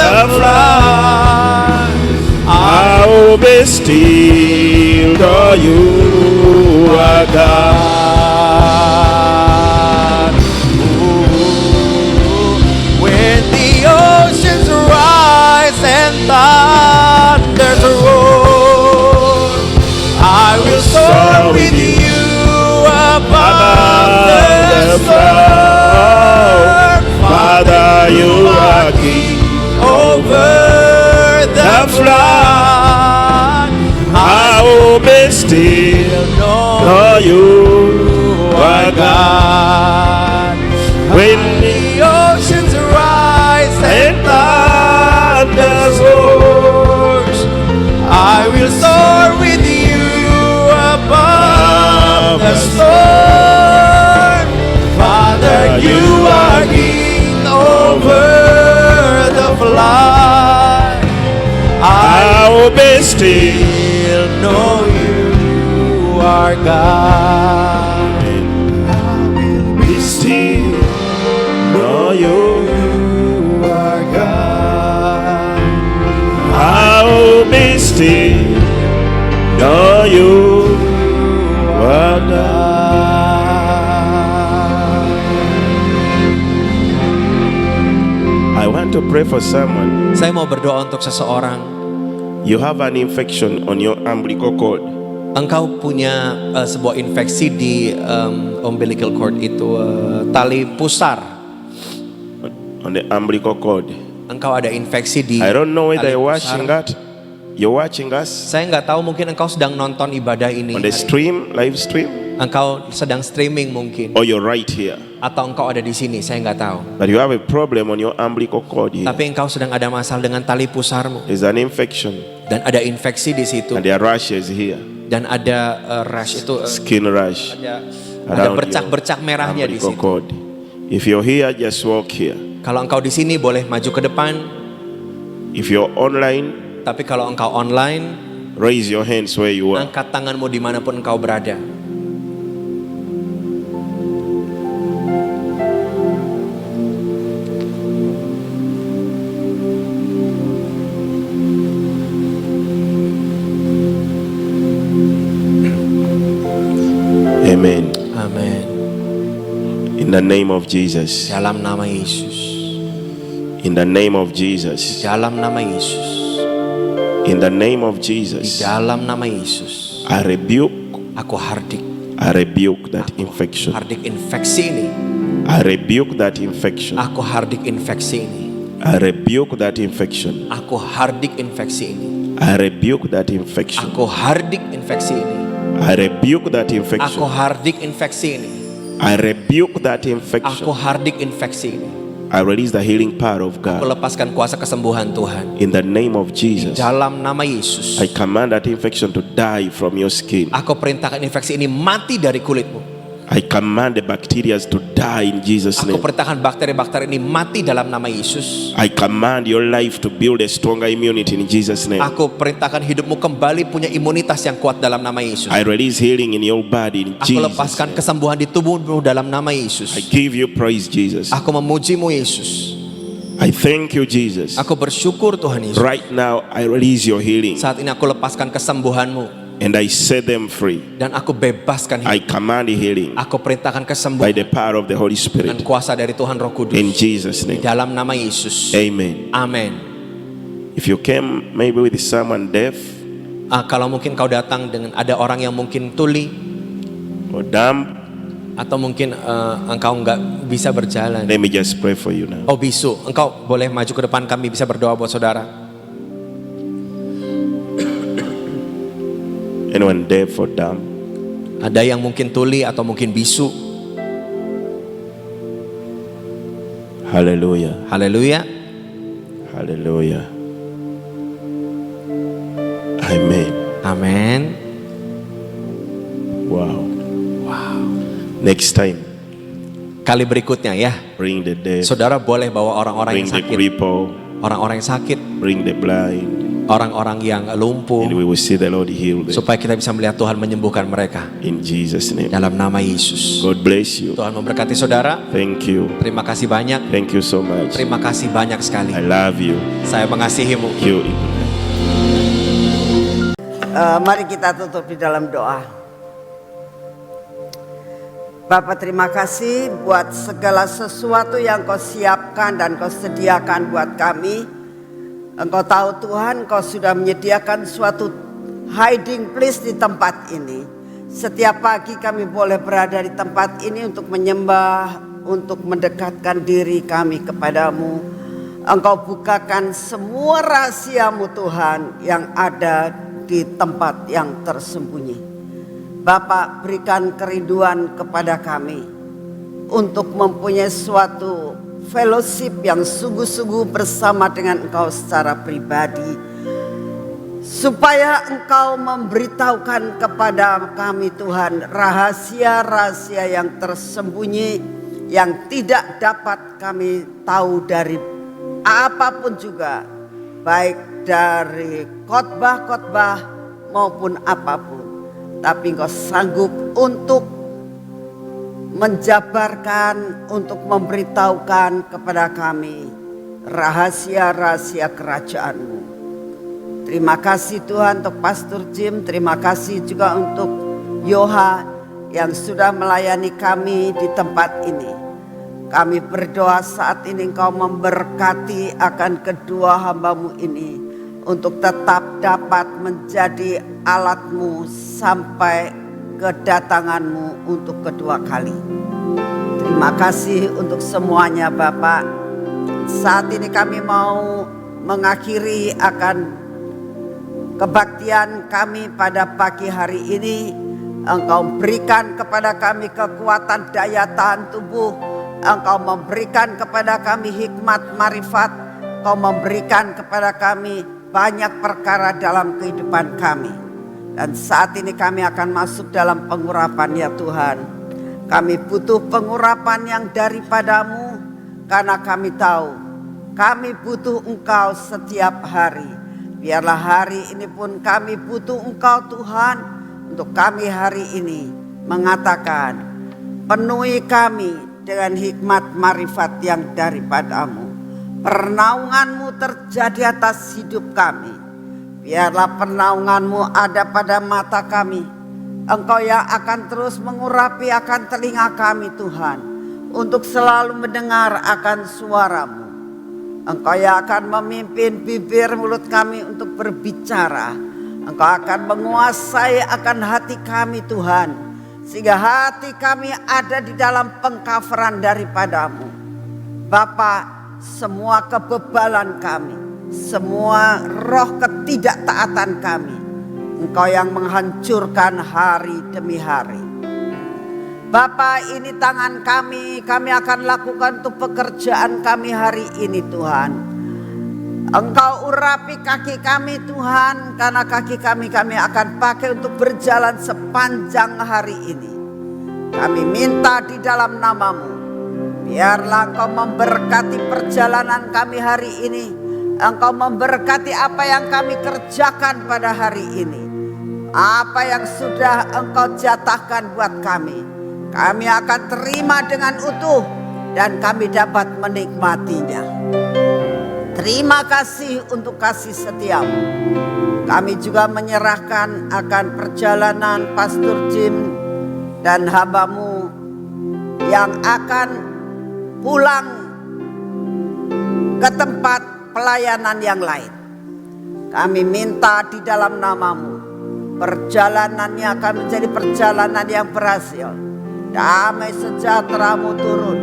the flood. I will be still, know you are God. When the oceans rise and thunders roar, I will soar with you above the storm. Father, you are King over the flood. I will be still, know you are God. When The oceans rise and thunders roars, I will soar with you above the storm. Father, you are King over the flood. I will be still, know you are God. be still, know you are God. I will be still, know you are God. I want to pray for someone. Saya mau berdoa untuk seseorang. You have an infection on your umbilical cord. Engkau punya sebuah infeksi di umbilical cord itu, tali pusar. On the umbilical cord. Engkau ada infeksi di I don't know whether tali you're pusar. watching that. You're watching us Saya nggak tahu, mungkin engkau sedang nonton ibadah ini. on the hari stream, live stream, ini. Engkau sedang streaming mungkin, or you're right here. atau engkau ada di sini. Saya nggak tahu. But you have a problem on your umbilical cord here. Tapi engkau sedang ada masalah dengan tali pusarmu There's an infection dan ada infeksi di situ and there are rashes here. dan ada rash itu, Skin rash ada around bercak-bercak your merahnya di umbilical situ. cord. If you're here, just walk here. Kalau engkau di sini boleh maju ke depan, If you're online, tapi kalau engkau online, raise your hands where you are. angkat tanganmu dimanapun engkau berada. Amen. Amin. In the name of Jesus. Dalam nama Yesus. In the name of Jesus. Dalam nama Yesus. In the name of Di Jesus. dalam nama Yesus. I rebuke Aku hardik that infection. infeksi ini. I rebuke that infection. Aku hardik infeksi ini. I rebuke that infection. Aku hardik infeksi ini. I rebuke that infection. Aku hardik infeksi ini. I rebuke that Aku infection. hardik infeksi ini. I rebuke that Aku infection. hardik infeksi ini. I release the healing power of Aku God. lepaskan kuasa kesembuhan Tuhan. In the name of Jesus. Dalam nama Yesus. I command that infection to die from your skin. Aku perintahkan infeksi ini mati dari kulitmu. I command the bacteria to die in Jesus' Aku name. perintahkan bakteri-bakteri ini mati dalam nama Yesus. I command your life to build a stronger immunity in Jesus' name. Aku perintahkan hidupmu kembali punya imunitas yang kuat dalam nama Yesus. I release healing in your body in Aku Jesus' lepaskan name. kesembuhan di tubuhmu dalam nama I Yesus. give you praise, Jesus. Aku memujimu Yesus. I thank you, Jesus. Aku bersyukur Tuhan Yesus. Right now, I release your healing. Saat ini aku lepaskan kesembuhanmu. And I set them free. Dan aku bebaskan I hidup. command healing Aku perintahkan by kesembuhan the power of the Holy dengan Spirit. kuasa dari Tuhan Roh Kudus. In Jesus' name. Dalam nama Yesus. Amen. Amin. If you came maybe with someone deaf Kalau mungkin kau datang dengan ada orang yang mungkin tuli, or dumb, atau mungkin engkau nggak bisa berjalan. let me just pray for you now. Oh bisu, engkau boleh maju ke depan, kami bisa berdoa buat saudara. Anyone deaf or dumb? Ada yang mungkin tuli atau mungkin bisu. Hallelujah. Haleluya. Hallelujah. Amen. Amin. Wow. Next time, Kali berikutnya ya, bring the deaf, saudara boleh bawa orang-orang bring yang the sakit, cripple, orang-orang yang sakit, bring the blind, orang-orang yang lumpuh, and we will see the Lord heal them. supaya kita bisa melihat Tuhan menyembuhkan mereka. In Jesus' name. Dalam nama Yesus. God bless you. Tuhan memberkati saudara. Thank you. Terima kasih banyak. Thank you so much. Terima kasih banyak sekali. I love you. Saya mengasihimu. You. Mari kita tutup di dalam doa. Bapa, terima kasih buat segala sesuatu yang kau siapkan dan kau sediakan buat kami. Engkau tahu Tuhan, kau sudah menyediakan suatu hiding place di tempat ini. Setiap pagi kami boleh berada di tempat ini untuk menyembah, untuk mendekatkan diri kami kepadamu. Engkau bukakan semua rahasiamu Tuhan yang ada di tempat yang tersembunyi. Bapa, berikan kerinduan kepada kami untuk mempunyai suatu fellowship yang sungguh-sungguh bersama dengan Engkau secara pribadi, supaya Engkau memberitahukan kepada kami Tuhan rahasia-rahasia yang tersembunyi yang tidak dapat kami tahu dari apapun juga, baik dari khotbah-khotbah maupun apapun. Tapi Engkau sanggup untuk menjabarkan, untuk memberitahukan kepada kami rahasia-rahasia kerajaan-Mu. Terima kasih Tuhan untuk Pastor Jim, terima kasih juga untuk Yoha yang sudah melayani kami di tempat ini. Kami berdoa saat ini Engkau memberkati akan kedua hamba-Mu ini untuk tetap dapat menjadi alat-Mu sampai kedatangan-Mu untuk kedua kali. Terima kasih untuk semuanya Bapak. Saat ini kami mau mengakhiri akan kebaktian kami pada pagi hari ini. Engkau berikan kepada kami kekuatan daya tahan tubuh. Engkau memberikan kepada kami hikmat marifat. Engkau memberikan kepada kami banyak perkara dalam kehidupan kami. Dan saat ini kami akan masuk dalam pengurapan ya Tuhan. Kami butuh pengurapan yang daripadamu, karena kami tahu kami butuh Engkau setiap hari. Biarlah hari ini pun kami butuh Engkau Tuhan. Untuk kami hari ini mengatakan, penuhi kami dengan hikmat marifat yang daripadamu. Pernaungan-Mu terjadi atas hidup kami. Biarlah pernaungan-Mu ada pada mata kami. Engkau yang akan terus mengurapi akan telinga kami Tuhan, untuk selalu mendengar akan suara-Mu. Engkau yang akan memimpin bibir mulut kami untuk berbicara. Engkau akan menguasai akan hati kami Tuhan, sehingga hati kami ada di dalam pengcoveran daripadamu. Bapa, semua kebebalan kami, semua roh ketidaktaatan kami, Engkau yang menghancurkan hari demi hari. Bapa, ini tangan kami akan lakukan untuk pekerjaan kami hari ini Tuhan. Engkau urapi kaki kami Tuhan, karena kaki kami akan pakai untuk berjalan sepanjang hari ini. Kami minta di dalam nama-Mu, biarlah Engkau memberkati perjalanan kami hari ini. Engkau memberkati apa yang kami kerjakan pada hari ini. Apa yang sudah Engkau jatahkan buat kami, kami akan terima dengan utuh dan kami dapat menikmatinya. Terima kasih untuk kasih setiamu. Kami juga menyerahkan akan perjalanan Pastor Jim dan hamba-Mu yang akan pulang ke tempat pelayanan yang lain. Kami minta di dalam nama-Mu, perjalanannya akan menjadi perjalanan yang berhasil. Damai sejahtera-Mu turun.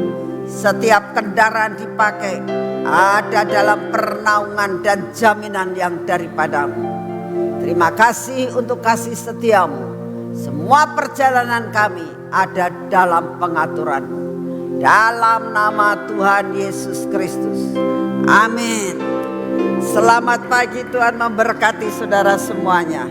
Setiap kendaraan dipakai ada dalam pernaungan dan jaminan yang daripada-Mu. Terima kasih untuk kasih setia-Mu. Semua perjalanan kami ada dalam pengaturan-Mu. Dalam nama Tuhan Yesus Kristus. Amin. Selamat pagi, Tuhan memberkati saudara semuanya.